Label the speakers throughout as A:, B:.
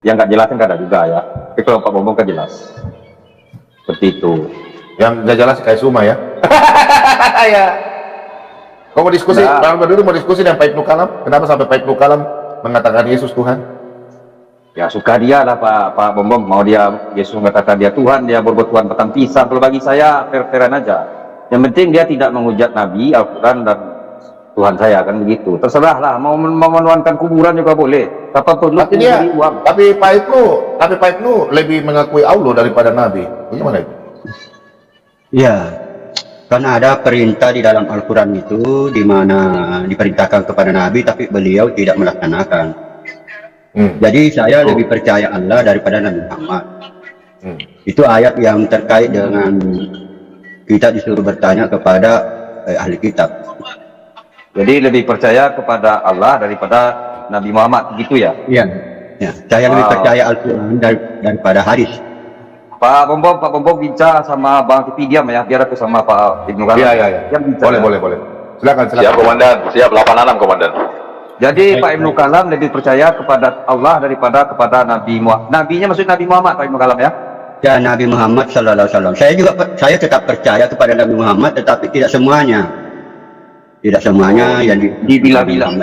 A: Yang nggak jelas kan nggak ada juga ya. Tapi kalau Pak Bombong kan jelas. Seperti itu.
B: Yang nggak jelas kayak Suma ya. Ya. Kau mau diskusi?
A: Nah.
B: Bang Baduru mau diskusi dengan Pak Ibnu Kalam? Kenapa sampai Pak Ibnu Kalam mengatakan Yesus Tuhan?
A: Ya suka dia lah Pak Bombong, mau dia Yesus mengatakan dia Tuhan, dia berbuat Tuhan petang pisang. Kalau bagi saya fair-fairan aja. Yang penting dia tidak menghujat Nabi, Al-Quran dan Tuhan saya, kan begitu. Terserah lah, mau menuankan kuburan juga boleh. Apa perlu
B: Tapi dia,
A: memberi uang.
B: tapi Pak Ibnu lebih mengakui Allah daripada Nabi. Bagaimana itu?
C: Ya, karena ada perintah di dalam Al-Quran itu di mana diperintahkan kepada Nabi, tapi beliau tidak melaksanakan. Jadi saya lebih percaya Allah daripada Nabi Muhammad. Itu ayat yang terkait dengan kita disuruh bertanya kepada ahli kitab.
A: Jadi lebih percaya kepada Allah daripada Nabi Muhammad, gitu ya?
C: Iya. Ya, saya lebih percaya Al-Quran daripada hadis.
A: Pak Bombong bincang sama Bang Tipi, diam ya, biar aku sama Pak Ibnu Kalam.
B: Iya. Boleh. Silakan.
D: Siap Komandan, siap 86 Komandan.
A: Jadi Pak Ibnu Kalam lebih percaya kepada Allah daripada kepada Nabi Muhammad. Nabinya maksud Nabi Muhammad, Pak Ibnu Kalam ya?
C: Ya, Nabi Muhammad Sallallahu Alaihi Wasallam. Saya tetap percaya kepada Nabi Muhammad, tetapi tidak semuanya. Tidak semuanya yang
A: Dibila-bila.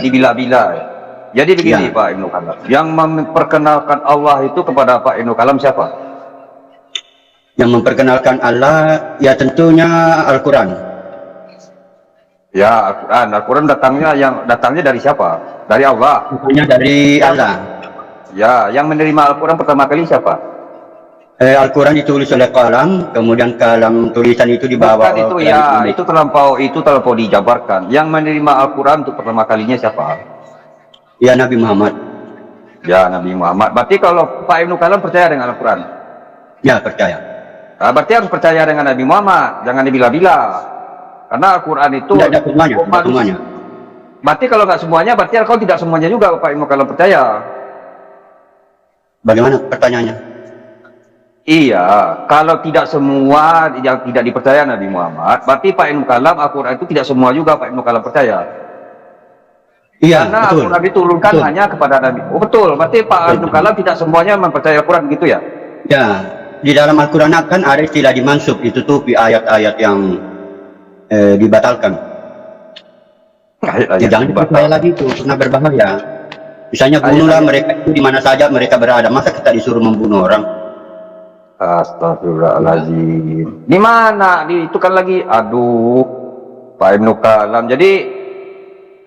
A: Jadi begini ya. Pak Ibnu Kalam, yang memperkenalkan Allah itu kepada Pak Ibnu Kalam siapa?
C: Yang memperkenalkan Allah ya tentunya Al-Quran.
A: Ya, Al-Quran datangnya dari siapa? Dari Allah.
C: Tentunya dari Allah.
A: Ya, yang menerima Al-Quran pertama kali siapa?
C: Al-Quran ditulis oleh kalam, kemudian kalam tulisan itu dibawa.
A: Bukan itu ya, itu terlampau dijabarkan. Yang menerima Al-Quran untuk pertama kalinya siapa?
C: Ya, Nabi Muhammad.
A: Ya, Nabi Muhammad. Berarti kalau Pak Ibnu Kalam percaya dengan Al-Quran?
C: Ya, percaya.
A: Nah, berarti harus percaya dengan Nabi Muhammad, jangan dibila-bila. Karena Al-Quran itu
C: tidak semuanya.
A: Berarti kalau nggak semuanya, berarti kalau tidak semuanya juga Pak Ibnu Kalam percaya.
C: Bagaimana pertanyaannya?
A: Iya, kalau tidak semua yang tidak dipercaya Nabi Muhammad, berarti Pak Ibnu Kalam Al-Quran itu tidak semua juga Pak Ibnu Kalam percaya.
C: Iya,
A: karena
C: betul.
A: Al-Quran diturunkan hanya kepada Nabi. Oh betul, berarti Pak Ibnu Kalam tidak semuanya mempercayai Al-Quran, gitu ya?
C: Ya, di dalam Al-Quran kan ada istilah dimansub, ditutupi ayat-ayat yang dibatalkan. Ya, jangan dipercaya lagi itu, karena berbahaya. Misalnya bunuhlah mereka itu di mana saja mereka berada. Masa kita disuruh membunuh orang?
A: Astagfirullahaladzim. Di mana? Itu kan lagi, aduh, Pak Ibnu Kalam. Jadi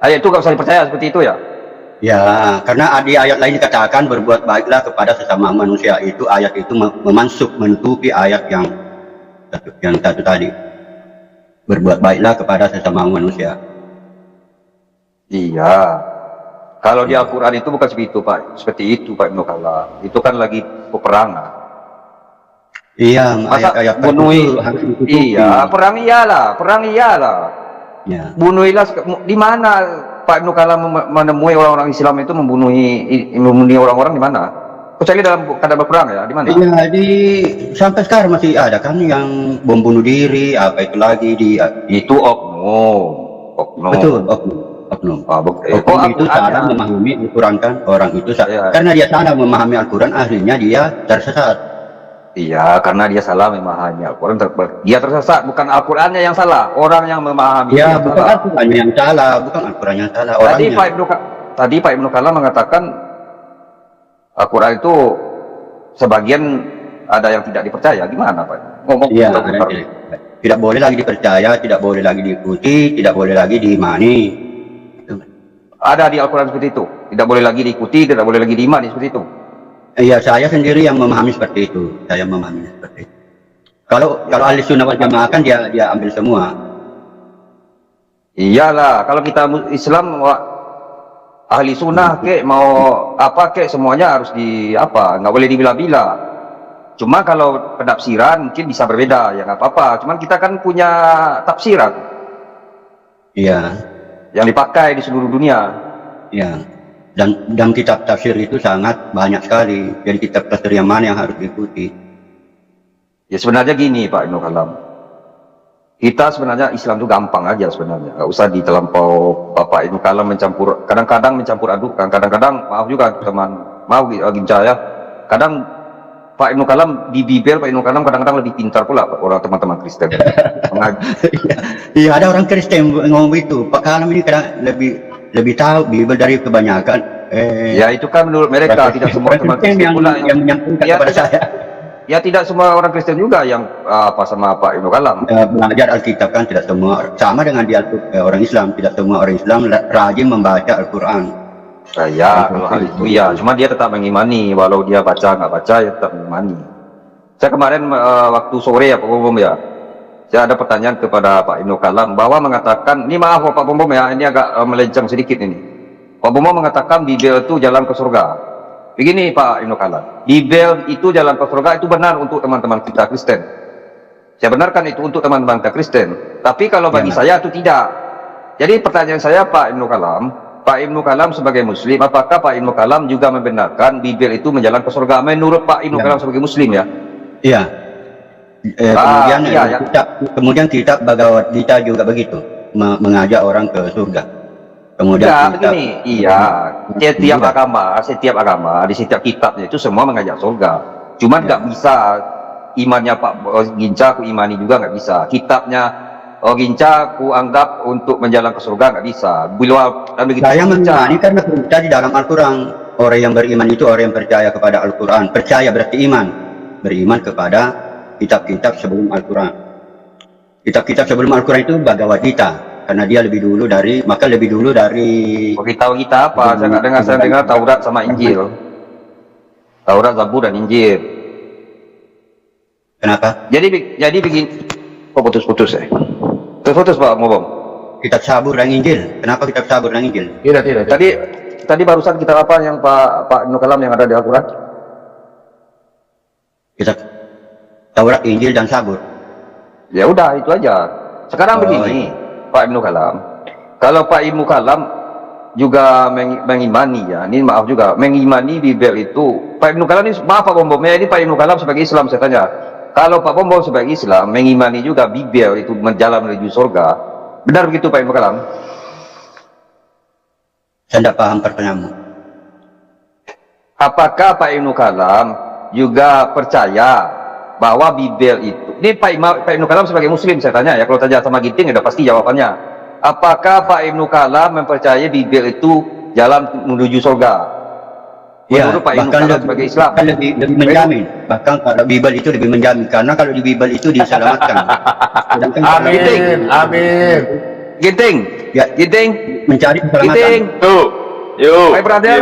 A: ayat itu gak usah dipercaya seperti itu ya?
C: Ya, karena di ayat lain dikatakan berbuat baiklah kepada sesama manusia. Itu ayat itu memansub, menutupi ayat yang satu tadi. Berbuat baiklah kepada sesama manusia.
A: Iya. Kalau di Al-Quran itu bukan seperti itu Pak. Seperti itu Pak Ibnu Kalam. Itu kan lagi peperangan.
C: Iya,
A: ayat bunuh. Iya, perang iyalah.
C: Ya.
A: Bunuhilah. Di mana Pak Ibnu Kalam menemui orang-orang Islam itu membunuh orang-orang di mana? Kecuali dalam keadaan berperang ya, di mana?
C: Iya, sampai sekarang masih ada kan yang bom bunuh diri, apa itu lagi
A: itu oknum.
C: Betul, oknum. Oknum itu salah memahami Al-Quran kan, orang itu karena dia salah memahami Al-Quran, akhirnya dia tersesat.
A: Iya, karena dia salah memahami Al-Quran, dia tersesat, bukan Al-Qurannya yang salah, orang yang memahami.
C: Ya, bukan Al-Qurannya yang salah, bukan Al-Qurannya yang salah, orangnya.
A: Tadi Pak Ibnu Kalam mengatakan Al-Quran itu sebagian ada yang tidak dipercaya. Gimana Pak? Ngomong
C: ya, tidak boleh lagi dipercaya, tidak boleh lagi diikuti, tidak boleh lagi diimani.
A: Ada di Al-Quran seperti itu? Tidak boleh lagi diikuti, tidak boleh lagi diimani, seperti itu?
C: Iya, saya sendiri yang memahami seperti itu. Saya memahami seperti itu. Kalau ahli sunnah wal jamaah kan dia ambil semua.
A: Iyalah, kalau kita Islam ahli sunnah mau apa semuanya harus nggak boleh dibila-bila. Cuma kalau penafsiran mungkin bisa berbeda, ya nggak apa-apa. Cuman kita kan punya tafsiran.
C: Iya.
A: Yang dipakai di seluruh dunia.
C: Iya. Dan kitab tafsir itu sangat banyak sekali. Jadi kitab tafsir yang mana yang harus diikuti?
A: Ya sebenarnya gini Pak Ibnu Kalam. Kita sebenarnya Islam itu gampang aja sebenarnya. Nggak usah ditelampau Pak Ibnu Kalam kadang-kadang mencampur adukkan. Kadang-kadang maaf juga teman, maaf Ginca ya. Kadang Pak Ibnu Kalam di bibir Pak Ibnu Kalam kadang-kadang lebih pintar pula orang teman-teman Kristen.
C: Iya, ada orang Kristen ngomong itu. Pak Kalam ini kadang lebih tahu Bible dari kebanyakan.
A: Ya itu kan menurut mereka, tidak semua teman Kristen
C: yang
A: pula
C: yang menyampaikan
A: ya,
C: kepada
A: tidak,
C: saya.
A: ya tidak semua orang Kristen juga yang apa sama Pak Ibnu Kalam.
C: Belajar Alkitab kan tidak semua sama dengan di orang Islam, tidak semua orang Islam rajin membaca Al-Quran.
A: Ya, kalau hal itu ya, cuma dia tetap mengimani, walau dia baca nggak baca, ya tetap mengimani. Saya kemarin waktu sore ya Pak Bom ya, saya ada pertanyaan kepada Pak Ibnu Kalam bahwa mengatakan, ini maaf Pak Bom ya, ini agak melenceng sedikit ini. Pak Bom mengatakan Bible itu jalan ke surga. Begini Pak Ibnu Kalam, Bible itu jalan ke surga itu benar untuk teman-teman kita Kristen. Saya benarkan itu untuk teman-teman kita Kristen. Tapi kalau bagi saya itu tidak. Jadi pertanyaan saya Pak Ibnu Kalam sebagai Muslim, apakah Pak Ibnu Kalam juga membenarkan Bible itu menjalan ke surga? Menurut Pak Ibnu Kalam sebagai Muslim ya? Iya.
C: Kemudian kitab Bhagavad Gita juga begitu, mengajak orang ke surga. Kemudian
A: begini, setiap agama di setiap kitabnya itu semua mengajak surga. Cuma nggak bisa imannya Pak Ginca, aku imani juga nggak bisa. Kitabnya Ginca ku anggap untuk menjalan ke surga nggak bisa.
C: Saya mengimani karena perintah di dalam Al-Quran. Orang yang beriman itu orang yang percaya kepada Al-Quran. Percaya berarti iman. Beriman kepada kitab-kitab sebelum Al-Quran. Kitab-kitab sebelum Al-Quran itu Bhagavad Gita. Karena dia lebih dulu dari
A: kita apa? Saya dengar Taurat sama Injil. Taurat, Zabur dan Injil.
C: Kenapa?
A: Jadi begini. Kok putus-putus ya? Putus Pak Mobom.
C: Kitab Sabur dan Injil. Kenapa kitab Sabur dan Injil?
B: Tidak.
A: Tadi barusan kitab apa yang Pak Ibnu Kalam yang ada di Al-Quran?
C: Kitab Taurat, Injil dan Sabur.
A: Ya udah itu aja. Sekarang begini, Pak Ibnu Kalam. Kalau Pak Ibnu Kalam juga mengimani ya, ini maaf juga, mengimani Bible itu. Pak Ibnu Kalam ini, maaf Pak Bom ya, ini Pak Ibnu Kalam sebagai Islam saya tanya. Kalau Pak Bom sebagai Islam mengimani juga Bible itu menjalan menuju surga, benar begitu Pak Ibnu Kalam?
C: Saya tidak paham pertanyaanmu.
A: Apakah Pak Ibnu Kalam juga percaya bahwa Bible itu, ini Pak Ibnu Kalam sebagai Muslim saya tanya ya, kalau tanya sama Ginting udah pasti jawabannya. Apakah Pak Ibnu Kalam mempercayai Bible itu jalan menuju surga?
C: Ya,
A: bahkan sebagai Islam
C: lebih menjamin. Bahkan kalau Bible itu lebih menjamin, karena kalau di Bible itu diselamatkan.
B: Amin.
A: Ginting,
C: ya,
A: Ginting,
C: mencari keselamatan.
A: Ginting,
D: Yuk,
A: my brother,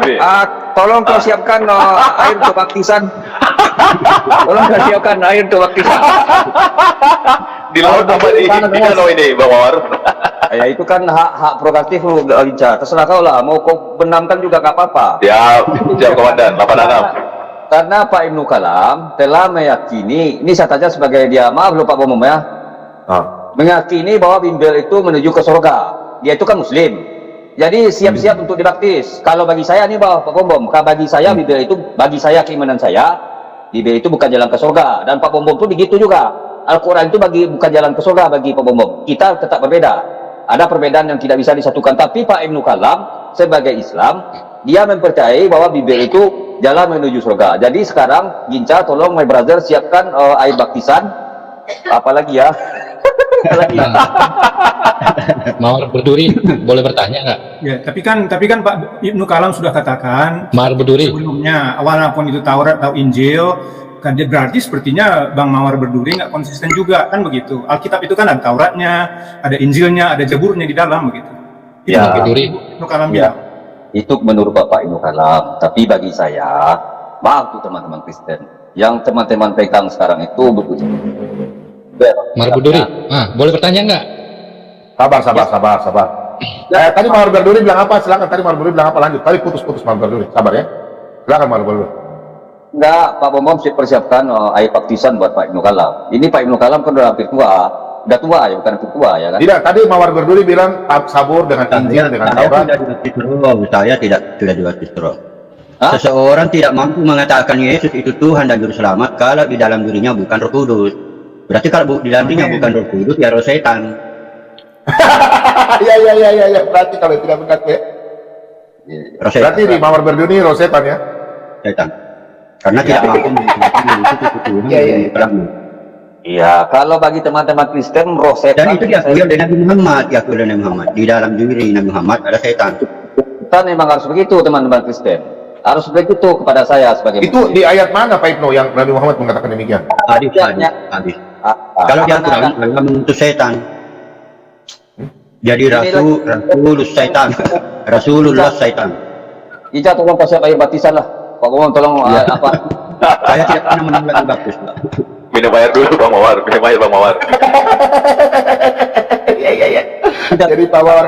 A: tolong kau siapkan air untuk baptisan. Tolong kau siapkan air untuk baptisan.
D: Di laut apa di danau ini, Bang Mawar?
A: Ya itu kan hak prerogatif lu, Ginca. Terserah kau lah. Mau kau benamkan juga gak apa-apa.
D: Siap Komandan, 86.
A: Karena Pak Ibnu Kalam telah meyakini, ini saya tanya sebagai dia, maaf lupa Pak Bom ya, meyakini bahwa Bimbel itu menuju ke surga. Dia itu kan Muslim. Jadi siap-siap untuk dibaptis. Kalau bagi saya nih Pak Bom, bagi saya Bimbel itu, bagi saya keimanan saya, Bimbel itu bukan jalan ke surga. Dan Pak Bom itu begitu juga. Al-Quran itu bukan jalan ke surga bagi Pak Bom. Kita tetap berbeda. Ada perbedaan yang tidak bisa disatukan. Tapi Pak Ibnu Kalam sebagai Islam, dia mempercayai bahwa Bimbel itu jalan menuju surga. Jadi sekarang Ginca tolong my brother siapkan air baptisan. Apalagi ya? Apalagi ya?
E: Mawar Berduri boleh bertanya nggak?
F: Ya, tapi kan Pak Ibnu Kalam sudah katakan
E: Mawar Berduri
F: sebelumnya, walaupun itu Taurat atau Injil, kan dia berarti sepertinya Bang Mawar Berduri nggak konsisten juga, kan begitu. Alkitab itu kan ada Tauratnya, ada Injilnya, ada Zaburnya di dalam begitu. Itu
A: Ya.
F: Berduri. Ibnu Kalam bilang.
A: Itu menurut Bapak Ibnu Kalam. Tapi bagi saya, maaf tuh teman-teman Kristen, yang teman-teman pegang sekarang itu betul.
E: Mawar Berduri, boleh bertanya nggak?
B: Sabar. Tadi Mawar Berduri bilang apa? Silakan. Tadi Mawar Berduri bilang apa? Lanjut. Tadi putus Mawar Berduri. Sabar ya. Silakan Mawar Berduri.
A: Enggak, Pak Bom persiapkan air baptisan buat Pak Ibnu Kalam. Ini Pak Ibnu Kalam kan udah hampir tua. Udah tua ya, bukan hampir tua ya kan?
B: Tidak, tadi Mawar Berduri bilang Sabur dengan Injil dengan Taurat.
C: Saya tidak dibaptis roh. Seseorang tidak mampu mengatakan Yesus itu Tuhan dan Juru Selamat kalau di dalam dirinya bukan Roh Kudus. Berarti kalau di dalam dirinya bukan Roh Kudus, ya roh setan.
B: Ya. Berarti kalau tidak benar ya.
C: Roh setan.
B: Berarti di Mawar Berduri roh setan ya.
C: Setan. karena tidak mampu mengikuti keturunan yang Islam.
A: Iya, kalau bagi teman-teman Kristen, roh setan
C: Dan itu diakui oleh Nabi Muhammad, diakui oleh Nabi Muhammad. Di dalam diri Nabi Muhammad ada setan.
A: kita memang harus begitu, teman-teman Kristen. Harus begitu kepada saya sebagai
B: Itu di ayat mana Pak Ibnu yang Nabi Muhammad mengatakan demikian?
C: Hadis. Kalau di Al-Quran, Allah mengutus setan. Jadi Rasulullah setan. Rasulullah setan.
A: Ija tolong kasih air baptisan lah. Pak Bom tolong apa?
C: Saya tidak pernah menolak baptis.
D: Minum air dulu Bang Mawar, minum air Bang Mawar.
B: Iya. Jadi Pak Mawar,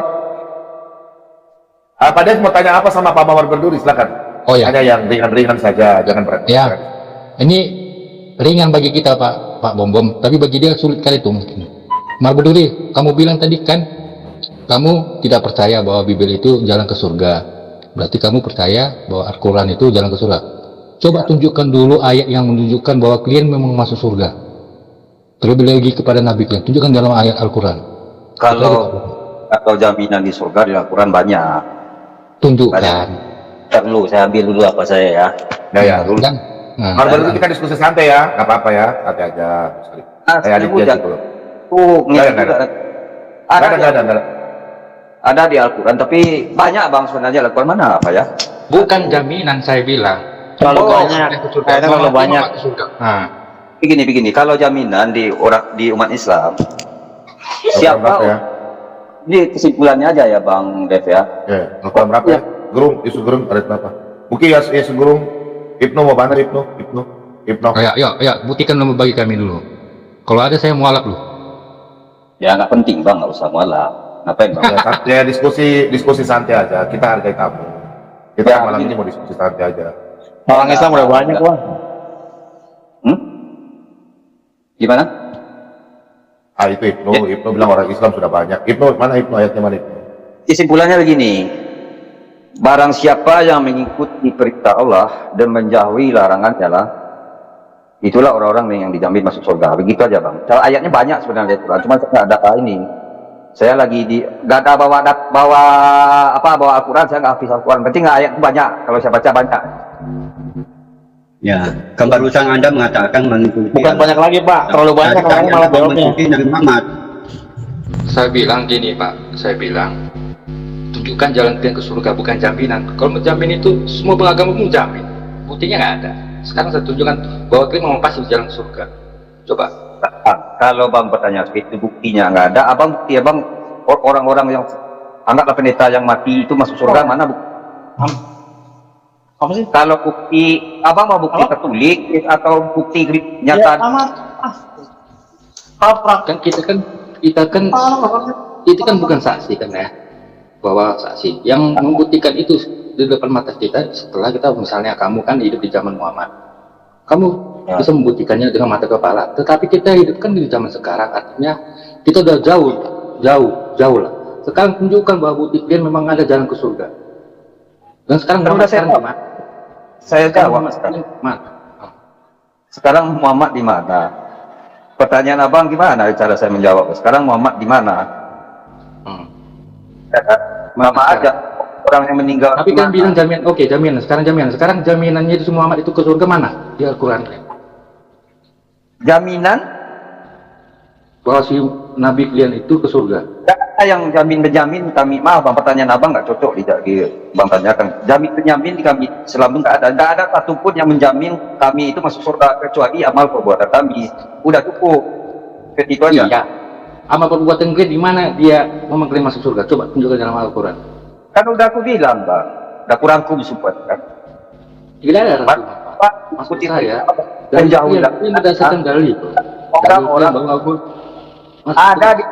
B: Pak Des mau tanya apa sama Pak Mawar Berduri, silakan.
E: Oh ya.
B: Hanya yang ringan-ringan saja, jangan berat.
E: Ya, ini ringan bagi kita Pak Bom, tapi bagi dia sulit kali itu mungkin. Mar Berduri, kamu bilang tadi kan, kamu tidak percaya bahwa Bible itu jalan ke surga. Berarti kamu percaya bahwa Al-Quran itu jalan ke surga. Coba tunjukkan dulu ayat yang menunjukkan bahwa kalian memang masuk surga. Terlebih lagi kepada Nabi kalian, tunjukkan dalam ayat Al-Quran.
A: Kalau jaminan di surga di Al-Quran banyak.
E: Tunjukkan.
A: Perlu saya ambil dulu apa saya ya.
B: Ya dulu.
E: Dan, nah,
B: Baru kita diskusi santai ya, nggak apa-apa ya, santai aja. Kayak adik dia gitu loh.
A: Ada di Al-Quran, tapi banyak bang sebenarnya Al-Quran mana apa ya?
E: bukan jaminan saya bilang.
G: Terlalu banyak. Terlalu banyak.
E: Nah,
A: Begini, kalau jaminan di umat Islam, siapa?
B: Ya?
A: Ini kesimpulannya aja ya bang Dev ya.
B: Al-Quran berapa ya? Gerung, isu gerung, ada berapa? Mungkin ya isu gerung, Ibnu mau bantu Ibnu.
E: ya, buktikan dulu bagi kami dulu. Kalau ada saya mualaf lu.
A: Ya nggak penting bang, nggak usah mualaf. Ngapain bang?
B: Ya diskusi santai aja. Kita hargai kamu. Kita malam ini mau diskusi santai aja.
G: Orang Islam udah banyak Bang.
A: Gimana?
B: Itu Ibnu bilang orang Islam sudah banyak. Ibnu mana Ibnu ayatnya mana Ibnu?
A: Kesimpulannya begini, barang siapa yang mengikuti perintah Allah dan menjauhi larangannya lah, itulah orang-orang yang dijamin masuk surga. Begitu aja bang. Cara ayatnya banyak sebenarnya, cuma saya nggak ada ini. Saya lagi nggak ada bawa Al-Quran, saya nggak hafiz Al-Quran. Berarti nggak ayat banyak. Kalau saya baca banyak.
C: Ya, kan barusan Anda mengatakan mengikuti.
G: Bukan banyak lagi Pak, terlalu banyak orang malah jawabnya.
C: Mengikuti Nabi Muhammad.
E: Saya bilang gini Pak, tunjukkan jalan kalian ke surga, bukan jaminan. Kalau menjamin itu semua beragama menjamin, buktinya nggak ada. Sekarang saya tunjukkan bahwa kalian memang pasti jalan ke surga. Coba.
A: Kalau bang bertanya itu buktinya nggak ada, abang bukti abang orang-orang yang anggaplah pendeta yang mati itu masuk surga mana bukti?
G: Apa sih?
A: Kalau bukti abang mau bukti Katolik atau bukti nyata?
E: Kan kita kan itu kan bukan saksi kan ya, bahwa saksi yang membuktikan itu di depan mata kita setelah kita misalnya kamu kan hidup di zaman Muhammad, kamu bisa membuktikannya dengan mata kepala, tetapi kita hidup kan di zaman sekarang, artinya kita udah jauh lah. Sekarang tunjukkan bahwa bukti kalian memang ada jalan ke surga. Dan sekarang Muhammad sekarang di mana?
A: Saya jawab sekarang. Sekarang Muhammad di mana? Pertanyaan abang gimana cara saya menjawab? Sekarang Muhammad di mana? Mama aja orang yang meninggal.
E: Tapi kan bilang jaminan, oke jaminan. Sekarang jaminan. Sekarang jaminannya itu Muhammad itu ke surga mana? Di Al-Quran.
A: Jaminan
E: bahwa si Nabi kalian itu ke surga.
A: Yang menjamin kami, maaf bang, pertanyaan abang nggak cocok di bang tanyakan. Menjamin kami Islam itu nggak ada satupun yang menjamin kami itu masuk surga kecuali amal perbuatan kami. Udah cukup, itu aja.
E: Iya. Amal perbuatan kalian di mana dia memang kalian masuk surga? Coba tunjukkan dalam Al-Quran.
A: Kan udah aku bilang bang, udah kurangku support kan.
E: Tidak ada
A: Pak,
E: maksud saya
A: dan jauh lah.
E: Ini berdasarkan dalil.
A: Orang ada di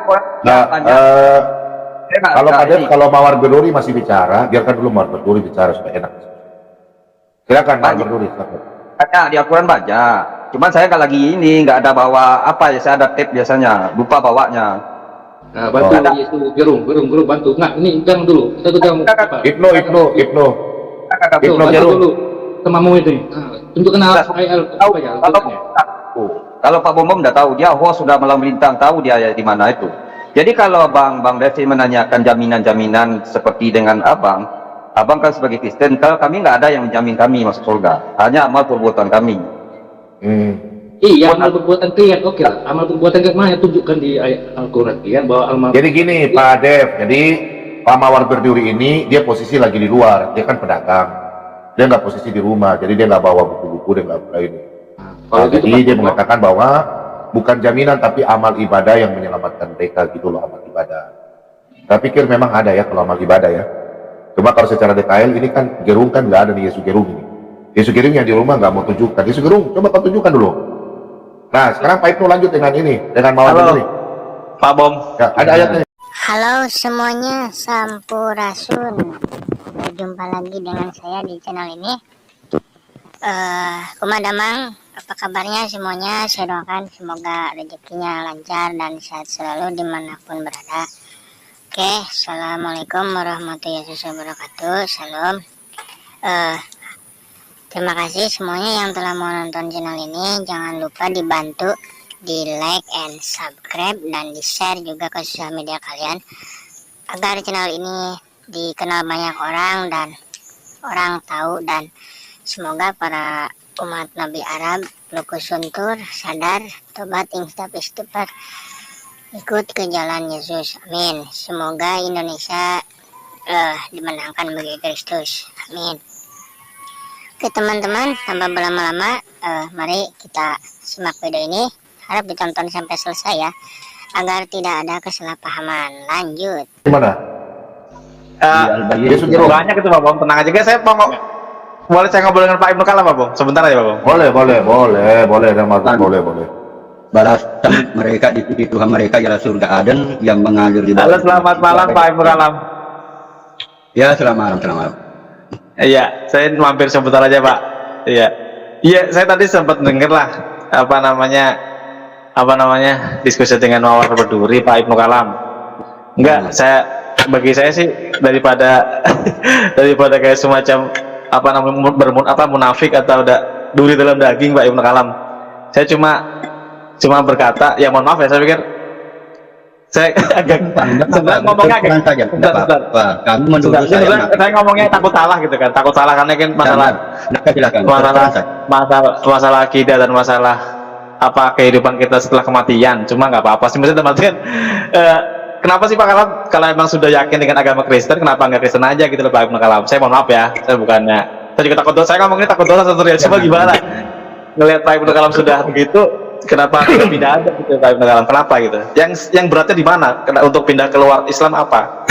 B: kalau Mawar Berduri masih bicara, biarkan dulu Mawar Berduri bicara supaya enak. Silakan Mawar Berduri.
A: Ada di Al-Quran banyak. Cuman saya nggak lagi nggak ada bawa apa ya, saya ada tape biasanya, lupa bawanya.
E: Nah, bantu itu gerung bantu. Nggak, ini pegang dulu. Kita pegang.
B: Ibnu
E: dulu. Temamu itu. Tunjukkan apa ya?
A: Kalau Pak Bom udah tahu, dia sudah malam melintang, tahu dia di mana itu. Jadi kalau Bang Devi menanyakan jaminan-jaminan seperti dengan abang, abang kan sebagai Kristen, kalau kami nggak ada yang menjamin kami masuk surga, hanya amal perbuatan kami.
E: Iya, amal perbuatan kalian, oke lah. Amal perbuatan kalian mana tunjukkan di ayat Al-Quran kalian bahwa amal.
B: Jadi gini Pak Dev, jadi Pak Mawar Berduri ini dia posisi lagi di luar, dia kan pedagang, dia nggak posisi di rumah, jadi dia nggak bawa buku-buku, dia nggak bawa ini.
E: Kalau gitu,
B: Jadi dia mengatakan bahwa bukan jaminan tapi amal ibadah yang menyelamatkan mereka gitu loh, amal ibadah. Saya pikir memang ada ya kalau amal ibadah ya. Cuma kalau secara detail ini kan gerung kan nggak ada nih Yesus gerung ini. Yesus gerung yang di rumah nggak mau tunjukkan. Yesus gerung coba kau tunjukkan dulu. Nah sekarang Pak Ibnu lanjut dengan ini, dengan Mawar Berduri.
G: Pak Bom.
B: Ya, ada ayatnya.
H: Halo semuanya, Sampurasun. Berjumpa lagi dengan saya di channel ini. Kumadamang, apa kabarnya semuanya? Saya doakan semoga rezekinya lancar dan sehat selalu dimanapun berada. Oke, assalamualaikum warahmatullahi wabarakatuh. Salam. Terima kasih semuanya yang telah menonton channel ini. Jangan lupa dibantu di like and subscribe dan di share juga ke sosial media kalian agar channel ini dikenal banyak orang dan orang tahu, dan semoga para umat Nabi Arab lukus suntur sadar tobat istighfar ikut ke jalan Yesus. Amin. Semoga Indonesia dimenangkan bagi Kristus. Amin. Oke teman-teman, tanpa berlama-lama, mari kita simak video ini. Harap ditonton sampai selesai ya, agar tidak ada kesalahpahaman. Lanjut.
B: Gimana?
G: Yesus banyak itu Pak Bom, tenang aja guys. Saya mau boleh saya ngobrol dengan Pak Ibnu Kalam Pak Bom? Sebentar aja Pak Bom.
B: Boleh, boleh.
C: Balasan mereka di Tuhan mereka ialah surga Aden yang mengalir di
G: Halo,
C: bawah.
G: selamat malam Pak Ibnu Kalam.
C: Ya, selamat malam.
G: Iya, saya mampir sebentar aja Pak. Iya, saya tadi sempat dengar lah apa namanya diskusi dengan Mawar Berduri Pak Ibnu Kalam. Enggak, bagi saya sih daripada kayak semacam munafik atau udah duri dalam daging Pak Ibnu Kalam. Saya cuma berkata, ya mohon maaf ya, saya pikir saya agak sebenarnya ngomongnya agak sebentar.
C: Kamu menuduh
G: saya ngomongnya takut salah gitu kan, takut salah karena kan masalah akidah dan masalah apa kehidupan kita setelah kematian. Cuma nggak apa-apa sih, maksudnya kematian. Kenapa sih Pak Kalam kalau emang sudah yakin dengan agama Kristen, kenapa nggak Kristen aja gitu loh Pak Ibnu Kalam? Saya mohon maaf ya, saya juga takut dosa. Saya ngomongnya takut dosa sebenarnya. Coba gimana ngelihat Pak Ibnu Kalam sudah begitu, kenapa kita pindah aja gitu Pak Ibnu Kalam? Kenapa gitu? Yang beratnya di mana? Untuk pindah keluar Islam apa?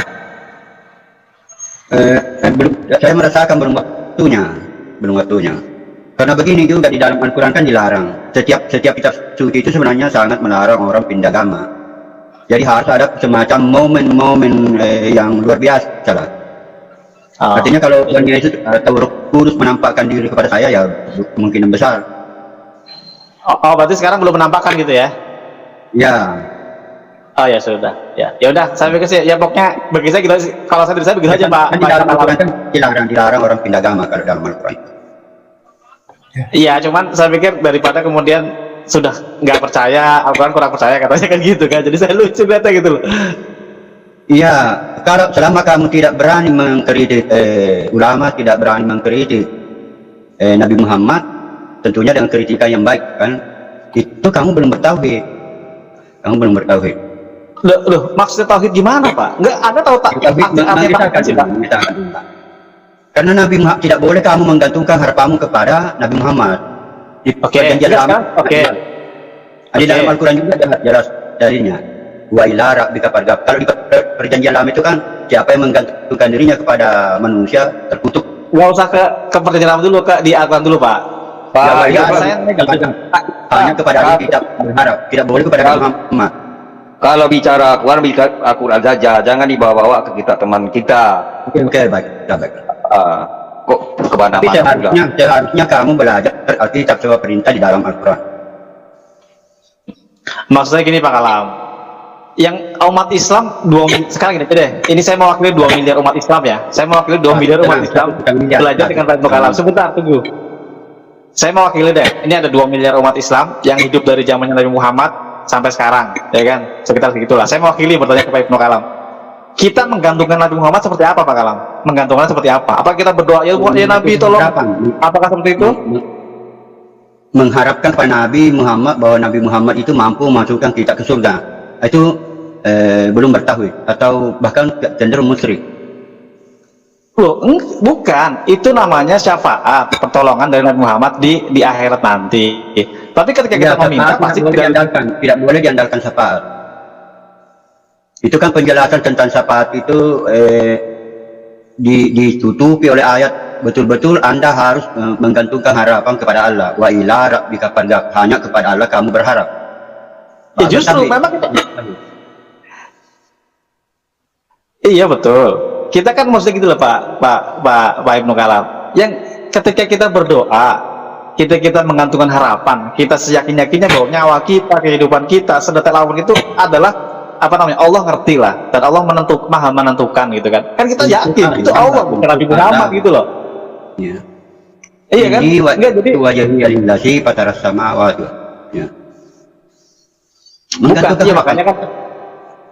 C: Saya merasakan belum waktunya. Karena begini juga di dalam Al-Quran kan dilarang. Setiap kitab suci itu sebenarnya sangat melarang orang pindah agama. Jadi harus ada semacam momen-momen yang luar biasa lah. Artinya kalau Tuhan Yesus atau Roh Kudus menampakkan diri kepada saya, ya kemungkinan besar.
G: Berarti sekarang belum menampakkan gitu ya?
C: Ya.
G: Oh ya sudah, ya udah. Saya pikir sih, ya pokoknya bagi saya gitu. Kalau saya begitu aja Pak.
C: Di dalam Al-Quran kan dilarang orang pindah agama kalau dalam Al-Quran.
G: Iya, cuman saya pikir daripada kemudian sudah nggak percaya, Al-Quran kurang percaya katanya kan gitu kan. Jadi saya lucu lihatnya gitu loh.
C: Iya, kalau selama kamu tidak berani mengkritik ulama, tidak berani mengkritik Nabi Muhammad, tentunya dengan kritikan yang baik kan, itu kamu belum bertauhid.
G: Loh, maksudnya tauhid gimana Pak? Nggak, Anda tahu tak?
C: Karena Nabi Muhammad tidak boleh kamu menggantungkan harapanmu kepada Nabi Muhammad. Di perjanjian lama. Di dalam Al-Quran juga jelas darinya. Wa ila rabbika farghab. Kalau di perjanjian lama itu kan siapa yang menggantungkan dirinya kepada manusia terkutuk.
G: Nggak usah ke perjanjian lama dulu, di Al-Quran dulu Pak.
C: Hanya kepada ahli kitab berharap, tidak boleh kepada Nabi Muhammad.
A: Kalau bicara Al-Quran saja, jangan dibawa-bawa ke kita teman kita.
C: Oke, baik.
A: Kok kemana-mana?
C: Tapi seharusnya kamu belajar Alkitab sebuah perintah di dalam Al-Quran.
G: Maksudnya gini Pak Kalam, yang umat Islam sekarang gini deh, ini saya mewakili 2 miliar umat Islam ya. Saya mewakili 2 miliar umat Islam belajar dengan Pak Ibnu Kalam. Sebentar, tunggu. Saya mewakili deh, ini ada 2 miliar umat Islam yang hidup dari zamannya Nabi Muhammad sampai sekarang, ya kan? Sekitar segitulah. Saya mewakili bertanya ke Pak Ibnu Kalam. kita menggantungkan Nabi Muhammad seperti apa Pak Kalam? Menggantungkannya seperti apa? Apa kita berdoa ya Nabi tolong? Apakah seperti itu?
C: Mengharapkan pada Nabi Muhammad bahwa Nabi Muhammad itu mampu masukkan kita ke surga. Itu belum bertauhid atau bahkan cenderung musyrik.
G: Loh, bukan. Itu namanya syafaat, pertolongan dari Nabi Muhammad di akhirat nanti. Tapi ketika kita meminta pasti
C: tidak boleh diandalkan syafaat. Itu kan penjelasan tentang syafaat itu ditutupi oleh ayat. Betul-betul Anda harus menggantungkan harapan kepada Allah. Wa ila rabbika farghab, hanya kepada Allah kamu berharap.
G: Ya justru memang iya betul. Kita kan maksudnya gitu loh Pak Ibnu Kalam. Yang ketika kita berdoa, kita menggantungkan harapan, kita seyakin-yakinnya bahwa nyawa kita, kehidupan kita, sedetail apapun itu adalah apa namanya, Allah ngerti lah, dan Allah maha menentukan gitu kan. Kan kita yakin itu Allah bukan Nabi Muhammad gitu loh.
C: Ya.
G: Iya kan?
C: Enggak, jadi wajahnya lillahi fataras samawati. Ya.
G: Bukan,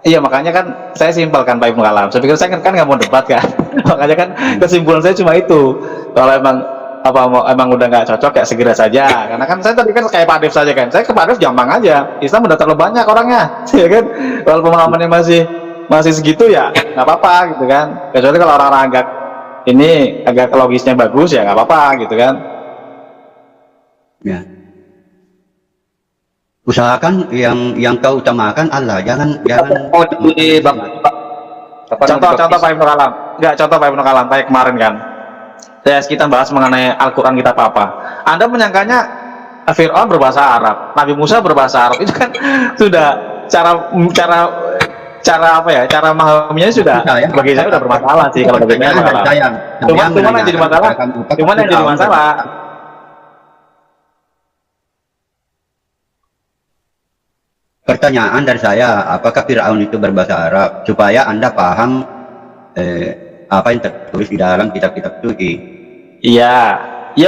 G: iya makanya kan saya simpelkan Pak Ibnu Kalam. Saya pikir saya kan nggak mau debat kan. Makanya kan kesimpulan saya cuma itu. Kalau emang udah nggak cocok ya segera saja. Karena kan saya tadi kan kayak Pak Dev saja kan. Saya ke Pak Dev gampang aja. Islam udah terlalu banyak orangnya, ya kan. Kalau pemahamannya masih segitu ya nggak apa-apa gitu kan. Kecuali kalau orang-orang agak logisnya bagus ya nggak apa-apa gitu kan.
C: Ya. Usahakan yang kau utamakan Allah, jangan
G: contoh Pak Ibnu Kalam. Enggak, contoh Pak Ibnu Kalam kayak kemarin kan. Kita bahas mengenai Al-Qur'an kita apa. Anda menyangkanya Fir'aun berbahasa Arab, Nabi Musa berbahasa Arab. Itu kan sudah cara apa ya? Cara memahaminya sudah bagi saya sudah bermasalah sih kalau bagi saya. Cuman yang jadi masalah.
C: Pertanyaan dari saya, apakah Fir'aun itu berbahasa Arab? Supaya Anda paham apa yang tertulis di dalam kitab-kitab suci.
G: Iya,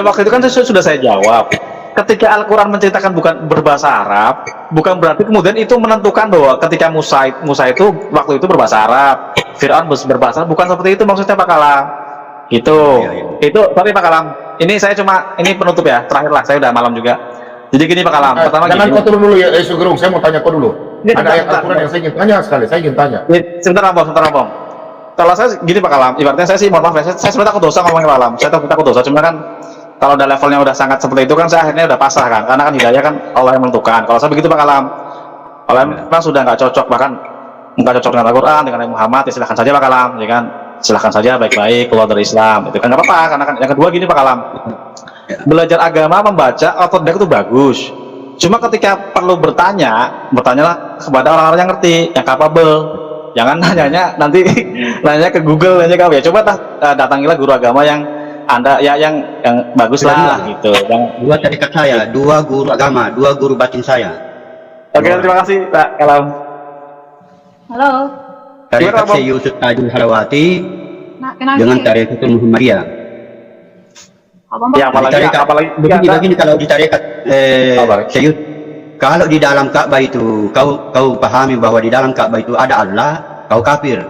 G: waktu itu kan sudah saya jawab. Ketika Al-Quran menceritakan bukan berbahasa Arab, bukan berarti kemudian itu menentukan bahwa ketika Musa itu waktu itu berbahasa Arab, Fir'aun berbahasa Arab. Bukan seperti itu maksudnya Pak Kalam. Gitu. Itu sorry Pak Kalam. Ini saya ini penutup ya. Terakhir lah, saya udah malam juga. Jadi gini Pak Kalam, pertama
B: jangan
G: gini.
B: kau turun dulu ya, Sugeng. Saya mau tanya kau dulu. Ada ayat Al-Quran yang saya ingin tanya sekali. Saya ingin tanya.
G: Sebentar Bang. Kalau saya gini Pak Kalam, ibaratnya saya sih mohon maaf ya, saya sebenarnya takut dosa ngomongin Pak Kalam. Saya takut dosa, cuma kan kalau udah levelnya udah sangat seperti itu kan saya akhirnya udah pasrah kan, karena kan hidayah kan Allah yang menentukan. Kalau saya begitu Pak Kalam, kalau memang sudah nggak cocok, bahkan nggak cocok dengan Al-Quran, dengan Nabi Muhammad, ya silahkan saja Pak Kalam, ya kan, silahkan saja baik-baik keluar dari Islam, itu kan nggak apa-apa. Karena kan yang kedua gini Pak Kalam, belajar agama, membaca otodidak itu bagus. Cuma ketika perlu bertanyalah kepada orang-orang yang ngerti, yang capable. Jangan nanti nanya ke Google aja kau ya. Coba datangilah guru agama yang Anda yang bagus lah gitu.
C: Dua tarikat saya, dua guru agama, dua guru batin saya.
G: Oke, terima kasih Pak Kalam.
I: Halo.
C: Tarikat Syekh Yusuf Tajul Halawati dengan tarikat Muhammadiyah.
G: Ya, apalagi
C: begini kalau di tarikat Syekh Yusuf, kalau di dalam Ka'bah itu kau pahami bahwa di dalam Ka'bah itu ada Allah, kau kafir.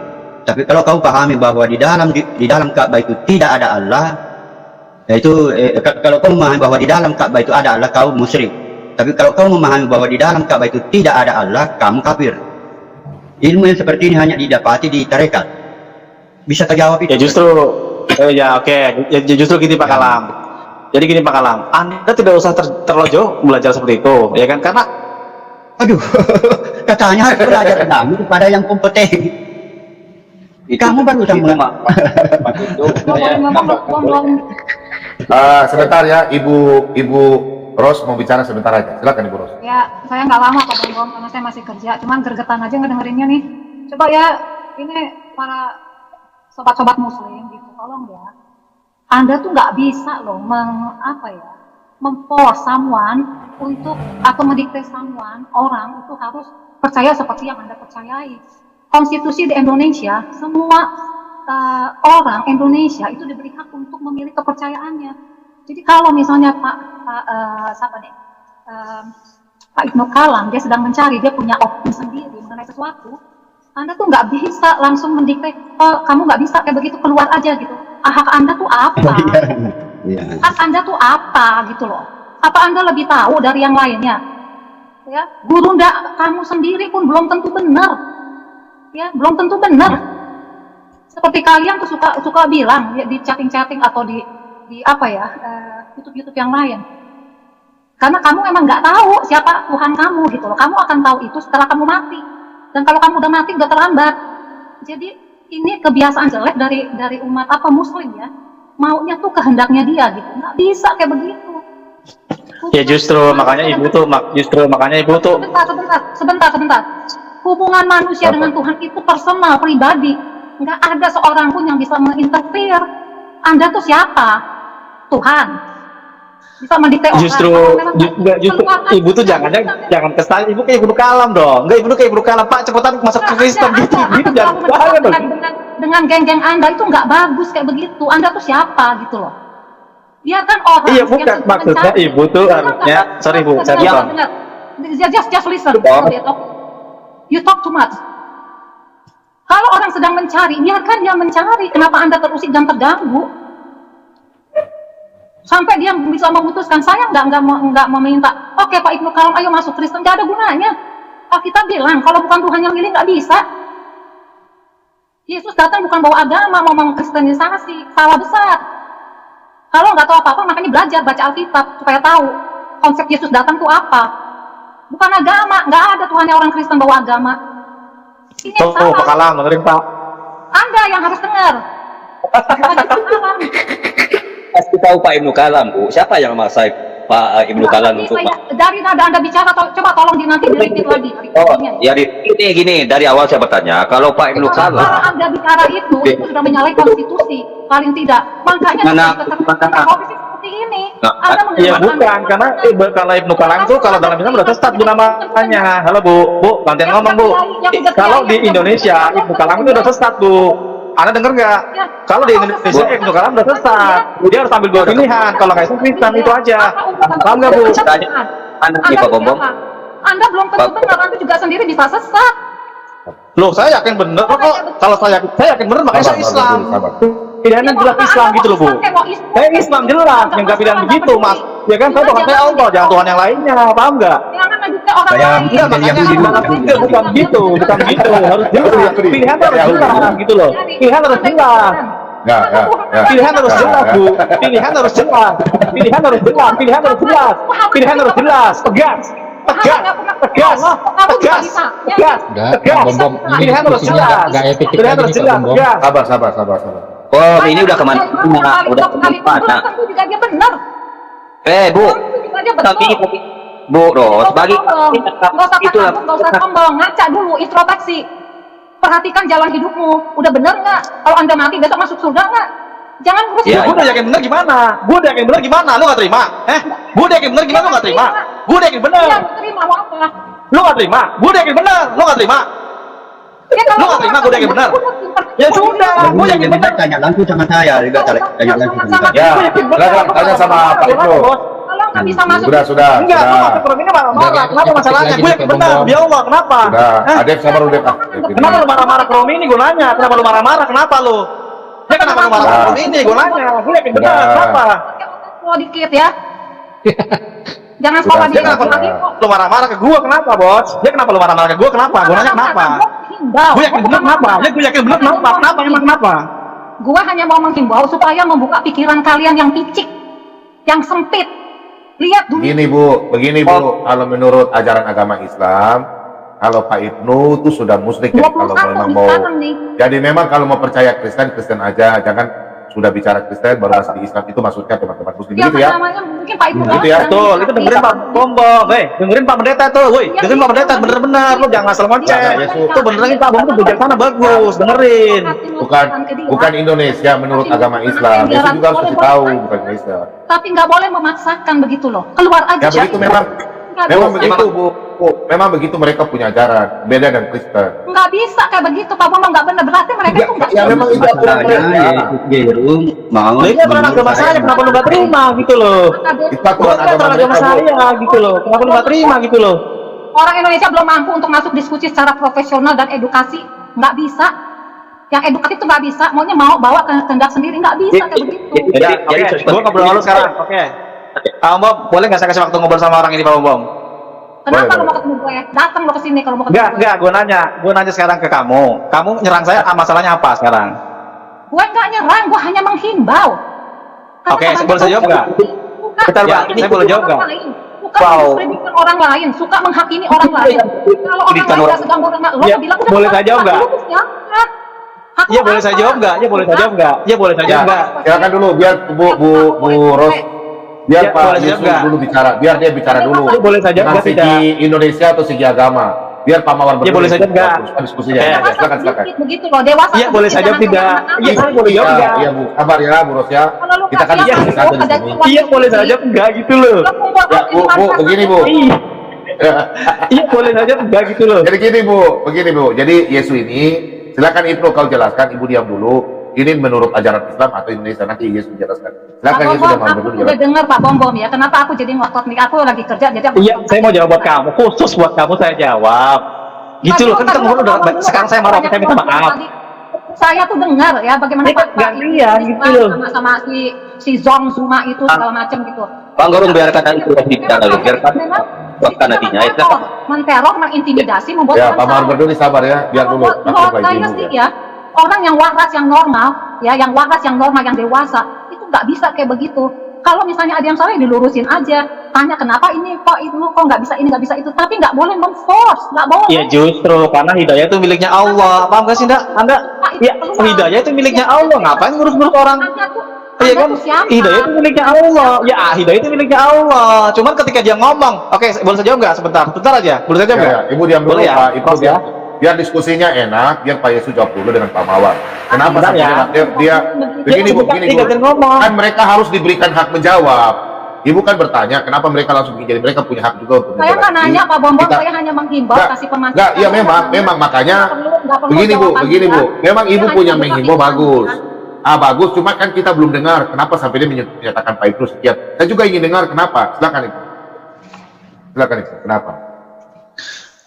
C: Tapi kalau kau pahami bahwa di dalam Ka'bah itu tidak ada Allah, yaitu kalau kau memahami bahwa di dalam Ka'bah itu ada Allah, kau musyrik. Tapi kalau kau memahami bahwa di dalam Ka'bah itu tidak ada Allah, kamu kafir. Ilmu yang seperti ini hanya didapati di tarekat. Bisa terjawab itu?
G: Ya justru, justru gini Pak Kalam. Jadi gini Pak Kalam, Anda tidak usah terlalu jauh belajar seperti itu, ya kan? Karena,
C: aduh, katanya harus belajar kamu kepada yang kompeten. Kamu baru sama.
B: Sebentar ya, Ibu Ros mau bicara sebentar aja. Silakan Ibu Ros.
I: Ya, saya nggak lama Pak Bom, karena saya masih kerja. Cuman gergetan aja ngedengerinnya nih. Coba ya, ini para sobat-sobat muslim gitu, tolong ya. Anda tuh nggak bisa loh memforce someone untuk atau mendikte someone, orang itu harus percaya seperti yang Anda percayai. Konstitusi di Indonesia, semua orang Indonesia itu diberi hak untuk memilih kepercayaannya. Jadi kalau misalnya Pak Ibnu Kalam dia sedang mencari, dia punya opini sendiri mengenai sesuatu, Anda tuh nggak bisa langsung mendikte, oh, kamu nggak bisa kayak begitu, keluar aja gitu. Hak Anda tuh apa?
C: Iya.
I: Hak Anda tuh apa gitu loh? Apa Anda lebih tahu dari yang lainnya? Ya, guru kamu sendiri pun belum tentu benar. Ya, belum tentu benar. Seperti kalian tuh suka bilang ya, di chatting atau di apa ya, YouTube yang lain. Karena kamu emang nggak tahu siapa Tuhan kamu gitu loh. Kamu akan tahu itu setelah kamu mati. Dan kalau kamu udah mati udah terlambat. Jadi ini kebiasaan jelek dari umat Muslim ya. Maunya tuh kehendaknya dia gitu. Nggak bisa kayak begitu.
G: Ya justru makanya ibu tuh
I: Sebentar. Hubungan manusia dengan Tuhan itu personal, pribadi. Nggak ada seorang pun yang bisa menginterfere. Anda tuh siapa? Tuhan. Bisa mendikte orang.
G: Justru ibu tuh jangan kesal, ibu kayak Ibnu Kalam dong. Enggak, ibu kayak Ibnu Kalam, Pak, cepetan masuk ke Kristen gitu. Gitu jangan dong.
I: Dengan geng-geng Anda itu nggak bagus kayak begitu. Anda tuh siapa gitu loh. Biarkan orang.
G: Iya, bukan maksudnya ibu tuh harusnya, sorry Bu, saya potong.
I: Just listen. You talk too much. Kalau orang sedang mencari, biarkan dia mencari. Kenapa Anda terusik dan terganggu? Sampai dia bisa memutuskan, saya nggak meminta, oke Pak Ibnu Kalam, ayo masuk Kristen, nggak ada gunanya. Kita bilang, kalau bukan Tuhan yang milih, nggak bisa. Yesus datang bukan bawa agama, mau mengkristenisasi, salah besar. Kalau nggak tahu apa-apa, makanya belajar, baca Alkitab, supaya tahu konsep Yesus datang itu apa. Bukan agama, nggak ada Tuhan yang orang Kristen bawa agama. Ini
G: Tuh, Pak Kalam, dengerin Pak.
I: Anda yang harus dengar.
A: Kasih tahu Pak Ibnu Kalam, Bu. Siapa yang maksa Pak Ibnu Kalam untuk
I: dari nada Anda bicara, coba tolong nanti di-repeat lagi.
A: ya gini, dari awal saya bertanya, kalau Pak Ibnu Kalam,
I: kalau Anda bicara itu sudah menyalahi konstitusi, paling tidak. Makanya profesi seperti ini.
G: Iya bukan, karena kalau Ibnu Kalam tuh kalau dalam Islam udah sesat Bu namanya. Halo Bu, gantian ngomong Bu. Kalau di Indonesia Ibnu Kalam itu udah sesat Bu. Anda denger nggak? Kalau di Indonesia Ibnu Kalam udah sesat. Dia harus ambil dua pilihan. Kalau nggak Islam Kristen itu aja. Paham nggak Bu?
A: Anda Pak Bombong.
I: Anda belum tentu benar. Anda juga sendiri bisa sesat.
G: Loh, saya yakin bener kok. Kalau saya yakin bener makanya saya Islam. Pilihannya jelas Islam gitu loh Bu. Saya Islam jelas, yang nggak pilihan begitu Mas. Ya kan, saya Tuhan saya Allah, jangan Tuhan yang lainnya, paham nggak?
I: Jangan ngajak orang
C: Saya
I: lain.
G: Enggak, makanya bukan gitu, harus jelas. Pilihan harus jelas gitu loh. Pilihan harus jelas.
B: Ya.
G: Pilihan harus jelas Bu. Pilihan harus jelas. Pilihan harus jelas. Pilihan harus jelas. Pilihan harus jelas. Tegas. Tegas. Tegas. Tegas. Tegas. Tegas. Pilihan harus jelas. Pilihan harus jelas. Tegas.
B: Sabar.
A: Oh, ini udah kemana? Udah kemana?
I: Tentu juga dia benar.
A: Bu,
I: Tentu juga dia betul.
A: tapi Bu Ros, bagi
I: nggak usah sombong, ngaca dulu, introspeksi. Perhatikan jalan hidupmu, udah bener nggak? Kalau Anda mati besok masuk surga nggak? Jangan urus.
G: Ya, gue udah yakin bener gimana? Gue udah yakin bener gimana? Lu nggak terima? Gue udah yakin bener gimana? Lu nggak terima? Gue udah yakin bener.
I: Iya, terima apa?
G: Lu nggak terima? Gue udah yakin bener. Lu nggak terima?
I: Ya,
G: Lu nggak terima? Gue udah yakin bener. Ya sudah, gue yakin bener.
C: Tanya langsung sama saya, juga tanya langsung sama saya.
B: Ya, silakan tanya sama Pak Ibnu.
I: Kalau nggak bisa masuk.
B: Sudah.
G: Enggak, gue masuk ke ini marah-marah. Kenapa masalahnya? Gue yakin bener. Dia Allah, kenapa?
B: Sudah, Adek sabar udah.
G: Kenapa lu marah-marah ke Romi ini? Gue nanya. Kenapa lu marah-marah? Kenapa lu? Ya kenapa lu marah-marah ke Romi ini? Gue nanya. Gue yakin bener. Kenapa?
I: Sekolah dikit ya. Jangan sekolah
G: Dia
I: dikit.
G: kenapa lu marah-marah ke gue? Kenapa, Bos? Dia kenapa lu marah-marah ke gue? Kenapa? Gue nanya kenapa? Gue yakin bener kenapa? Gue yakin bener kenapa? Kenapa? Emang kenapa?
I: Gua hanya mau menghimbau supaya membuka pikiran kalian yang picik, yang sempit. Lihat dulu.
B: Begini Bu, kalau menurut ajaran agama Islam, kalau Pak Ibnu itu sudah musyrik ya, kalau memang mau. Jadi memang kalau mau percaya Kristen aja, jangan sudah bicara Kristen baru masuk di Islam, itu maksudnya teman-teman Muslim begitu ya.
I: Namanya mungkin Pak Ibnu.
B: Gitu ya.
G: Betul, itu dengerin Pak Bombong, dengerin Pak Pendeta tuh, dengerin Pak Pendeta bener-bener, lu jangan asal ngoceh. Tuh benerin Pak Bombong tuh bijaksana bagus, dengerin.
B: Bukan Indonesia menurut agama Islam. Itu juga harus kasih tahu, bukan Indonesia.
I: Tapi nggak boleh memaksakan begitu loh. Keluar aja.
B: Ya begitu memang begitu Bu. Memang begitu mereka punya ajaran beda dengan Kristen.
I: Nggak bisa kayak begitu, Pak Bombong, nggak benar. Berarti mereka itu nggak.
B: Ya memang itu aturan mereka.
C: Yesus mau.
G: Ini aturan agama saya, kenapa lu nggak terima gitu loh?
B: Itu aturan agama
G: agama saya gitu loh, kenapa lu nggak terima gitu loh?
I: Orang Indonesia belum mampu untuk masuk diskusi secara profesional dan edukasi nggak bisa. Yang edukatif itu nggak bisa, maunya mau bawa kehendak sendiri, nggak bisa kayak begitu.
G: Ya, oke, gue ngobrol dulu sekarang. Oke. Pak Bom, boleh nggak saya kasih waktu ngobrol sama orang ini, Pak Bom?
I: Kenapa
B: Boleh,
I: lo mau ketemu gue? Datang lo ke sini kalau mau ketemu gue.
G: Enggak, gue nanya sekarang ke kamu. Kamu nyerang saya, masalahnya apa sekarang?
I: Gue nggak nyerang, gue hanya menghimbau. Karena
G: Oke,
I: kadang-kadang
G: boleh saya jawab nggak?
I: suka
G: Bentar, Pak,
I: menyudutkan
G: saya boleh jawab
I: orang
G: nggak?
I: lain, suka
G: Wow.
I: mendiskreditkan orang lain, suka menghakimi orang lain. Kalau orang lain nggak sedang berenang, lo
G: Ya,
I: bilang udah
G: boleh saya jawab nggak?
I: Lu tuh siapa? Hak
G: Iya
I: lo
G: boleh saya
I: apa?
G: jawab nggak? Iya boleh saya jawab nggak? Iya boleh saya
B: Ya,
G: jawab nggak?
B: silakan dulu biar Bu Ros, biar
G: Ya,
B: Pak
G: boleh saya
B: Yusuf
G: nggak?
B: dulu bicara, biar dia bicara dulu.
G: Iya, boleh saya jawab
B: Dengan
G: nggak?
B: segi
G: Tidak.
B: Indonesia atau segi agama. Biar Pak Mawar
G: Ya, boleh saya jawab nggak?
B: teruskan diskusinya.
G: Oke.
B: Ya,
I: Dewasa
B: silakan.
I: sedikit begitu loh, dewasa
G: Iya boleh saya
I: sedikit,
G: jawab
I: jangan
G: tidak?
I: kemana-mana.
G: Iya saya boleh jawab nggak?
B: Iya Bu, sabar ya Bu Ros ya.
I: Kalau lu
B: Kita kan
I: nggak
B: diskusi
I: siap,
B: saja
I: lu
B: di
I: ada
B: sini.
I: sesuatu
G: Iya boleh saya
I: sendiri.
G: jawab nggak gitu loh?
I: Lo membuat
B: Ya Bu,
I: optimal
B: begini Bu.
G: Iya boleh saya jawab nggak gitu loh?
B: Jadi gini Bu, begini Bu. Jadi Yesus ini, silakan Ibnu kau jelaskan, Ibu diam dulu. Ini menurut ajaran Islam atau Indonesia, nanti Yesus menjelaskan.
I: Pak
B: Silakan Yesus
I: Bom,
B: dan Mawar
I: aku
B: berdua
I: udah dengar Pak Bom ya. Kenapa aku jadi ngotot nih? Aku lagi kerja, jadi aku.
G: Iya saya mau jawab buat kamu, khusus buat kamu saya jawab. Gitu loh, kan kita ngobrol udah, sekarang saya marah, saya minta maaf.
I: Saya tuh dengar ya bagaimana
G: Ini kan nggak lihat, gitu loh.
I: sama si Zong Zuma itu segala macam gitu.
A: Bang Gorong, biarkan nanti sudah bicara dulu, biarkan bahkan nantinya itu
I: menteror, mengintimidasi, membuat
B: Ya,
I: orang
B: Pak Mawar
I: salah.
B: berdua sabar ya, biar dulu.
I: Menurut
B: Takut lagi
I: saya
B: Ibu
I: sih
B: ya.
I: ya, orang yang waras, yang normal, ya, yang waras, yang normal, yang dewasa, itu nggak bisa kayak begitu. Kalau misalnya ada yang salah, ya dilurusin aja. Tanya kenapa ini kok itu kok nggak bisa ini nggak bisa itu, tapi nggak boleh memforce, nggak boleh.
G: Ya justru karena hidayah itu miliknya Allah. Paham gak sih Anda? Ya hidayah itu miliknya Allah. Ngapain ngurus-ngurus orang?
I: Anda tuh,
G: Iya
I: Anda
G: kan?
I: tuh siapa?
G: Hidayah itu miliknya Allah. Ya hidayah itu miliknya Allah. Cuman ketika dia ngomong, oke, boleh saya jawab nggak? Sebentar aja. Boleh saya jawab
B: Ya,
G: nggak?
B: ya. Ibu diam dulu
G: Boleh ya?
B: Pak, Ibu
G: Prof, ya?
B: biar diskusinya enak, biar Pak Yesus jawab dulu dengan Pak Mawar. Kenapa
G: Bentar
B: sampai
G: ya.
B: dia begini Bu, begini Bu.
G: Jangan ngomong.
B: Kan mereka harus diberikan hak menjawab. Ibu kan bertanya, kenapa mereka langsung begini? Jadi mereka punya hak juga untuk
I: Saya nggak nanya Pak Bom,
B: Kita-
I: saya hanya menghimbau,
B: Nggak,
I: kasih pemasukan.
B: nggak, iya memang makanya
I: Nggak perlu
B: begini Bu,
I: jawaban
B: begini
I: juga.
B: Bu. Memang Ibu
I: Saya
B: punya
I: hanya
B: menghimbau
I: membuka
B: bagus.
I: pikiran.
B: Bagus, cuma kan kita belum dengar kenapa sampai dia menyatakan Pak Ibnu sekian. Saya juga ingin dengar kenapa. Silakan Ibu. Silakan Ibu, kenapa?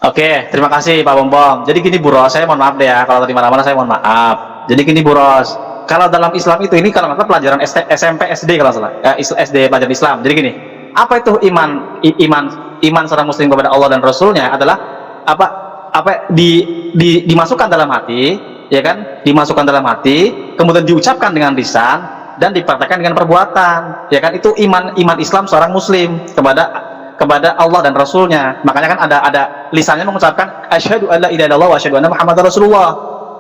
G: Oke, terima kasih Pak Bom. Jadi gini Bu Ros, saya mohon maaf deh ya kalau tadi mana-mana saya mohon maaf. Jadi gini Bu Ros, kalau dalam Islam itu ini kalau nggak salah pelajaran SMP SD kalau nggak salah, SD pelajaran Islam. Jadi gini, apa itu iman seorang Muslim kepada Allah dan Rasulnya adalah dimasukkan dalam hati, ya kan? Dimasukkan dalam hati, kemudian diucapkan dengan lisan dan dipraktekkan dengan perbuatan, ya kan? Itu iman Islam seorang Muslim kepada Allah dan Rasulnya. Makanya kan ada lisannya mengucapkan asyhadu alla ilaha illallah wa asyhadu anna muhammadar rasulullah.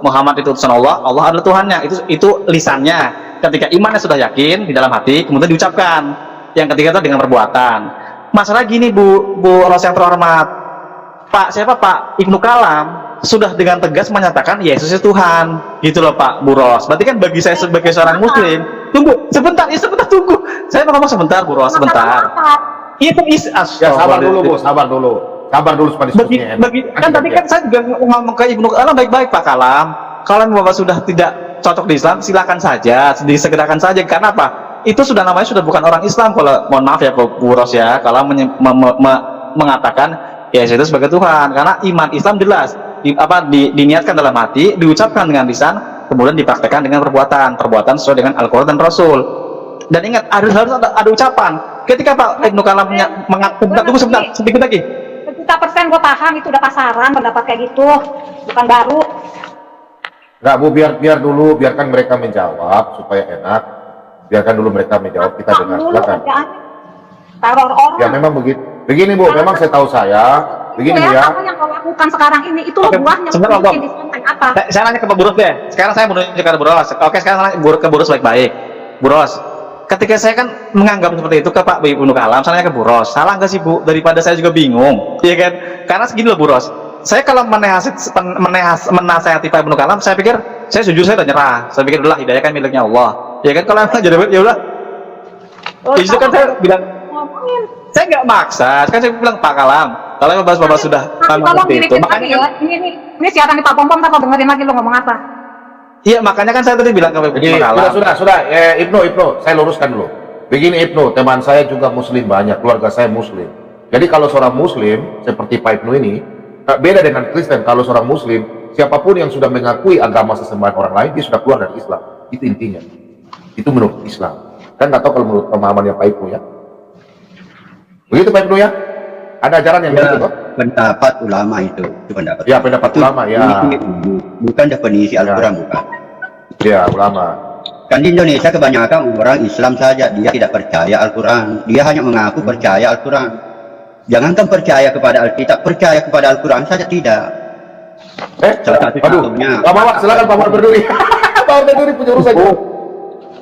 G: Muhammad itu utusan Allah, Allah adalah Tuhannya. Itu lisannya. Ketika imannya sudah yakin di dalam hati, kemudian diucapkan. Yang ketiga itu dengan perbuatan. Masalah gini Bu Ros yang terhormat, Pak Ibnu Kalam sudah dengan tegas menyatakan Yesus itu Tuhan, gitu loh Pak Bu Ros. Berarti kan bagi saya sebagai seorang Muslim, tunggu sebentar tunggu. Saya mau ngomong sebentar Bu Ros, sebentar. Itu
B: Ya sabar dulu Bu, sabar dulu supaya diskusinya enak.
G: Kan tadi kan saya juga ngomong ke Ibnu Kalam baik-baik Pak Kalam. Kalau Bapak sudah tidak cocok di Islam, silakan saja, disegerakan saja. Karena apa? Itu sudah namanya sudah bukan orang Islam. Kalau mohon maaf ya Bu Ros ya, kalau mengatakan Yesus itu sebagai Tuhan. Karena iman Islam jelas diniatkan dalam hati, diucapkan dengan lisan, kemudian dipraktekkan dengan perbuatan sesuai dengan Al-Quran dan Rasul. Dan ingat harus ada ucapan. Ketika Pak Ibnu Kalam mengatakan, tunggu sebentar, sedikit lagi.
I: Sejuta persen gue paham itu udah pasaran pendapat kayak gitu, bukan baru.
B: Enggak Bu, biarkan mereka menjawab supaya enak. Biarkan dulu mereka menjawab, kita dengar. Silakan.
I: Teror orang.
B: Ya memang begitu. Begini Bu, memang saya tahu begini Bu ya.
I: Apa yang kau lakukan sekarang ini itu
G: Oke,
I: buahnya
G: sebentar,
I: mungkin
G: Bang.
I: disampaikan apa?
G: Saya nanya ke Pak Burus deh. Sekarang saya menuju ke Bu Ros. Oke, sekarang saya ke Bu Ros baik-baik. Bu Ros, ketika saya kan menganggap seperti itu ke Pak Ibnu Kalam, saya nanya ke Bu Ros, salah nggak sih Bu? Daripada saya juga bingung, iya kan? Karena segini loh Bu Ros, saya kalau menasehati Pak Ibnu Kalam, saya pikir saya jujur saya udah nyerah. Saya pikir udah hidayah kan miliknya Allah, ya kan? Kalau emang jadi ya udah. Itu kan saya bilang, saya nggak maksa, kan saya bilang Pak Kalam, kalau emang bapak sudah
I: Tolong
G: seperti itu,
I: dirikin lagi ya. Ini siaran di Pak Pompom, tak dengerin lagi lo ngomong apa?
G: iya makanya kan saya tadi bilang ke Pak
B: Jadi
G: Kalam.
B: sudah. Ibnu, saya luruskan dulu. Begini Ibnu, teman saya juga Muslim banyak, keluarga saya Muslim. Jadi kalau seorang Muslim seperti Pak Ibnu ini, beda dengan Kristen. Kalau seorang Muslim siapapun yang sudah mengakui agama sesembahan orang lain, dia sudah keluar dari Islam. Itu intinya. Itu menurut Islam. Kan nggak tahu kalau menurut pemahaman yang Pak Ibnu ya. Begitu Pak Ibnu ya? Ada ajaran yang begitu toh?
C: Pendapat ulama itu pendapat.
B: Ya, pendapat ulama ya.
C: Bukan definisi Al-Quran, bukan.
B: Ya, ulama.
C: Kan di Indonesia kebanyakan orang Islam saja, dia tidak percaya Al-Quran. Dia hanya mengaku percaya Al-Quran. Jangankan percaya kepada Alkitab, percaya kepada Al-Quran saja tidak. Salah satu
B: Aduh,
C: contohnya.
B: Pak Mawar, silakan Pak Mawar berduri. Pak Mawar berduri punya urusan.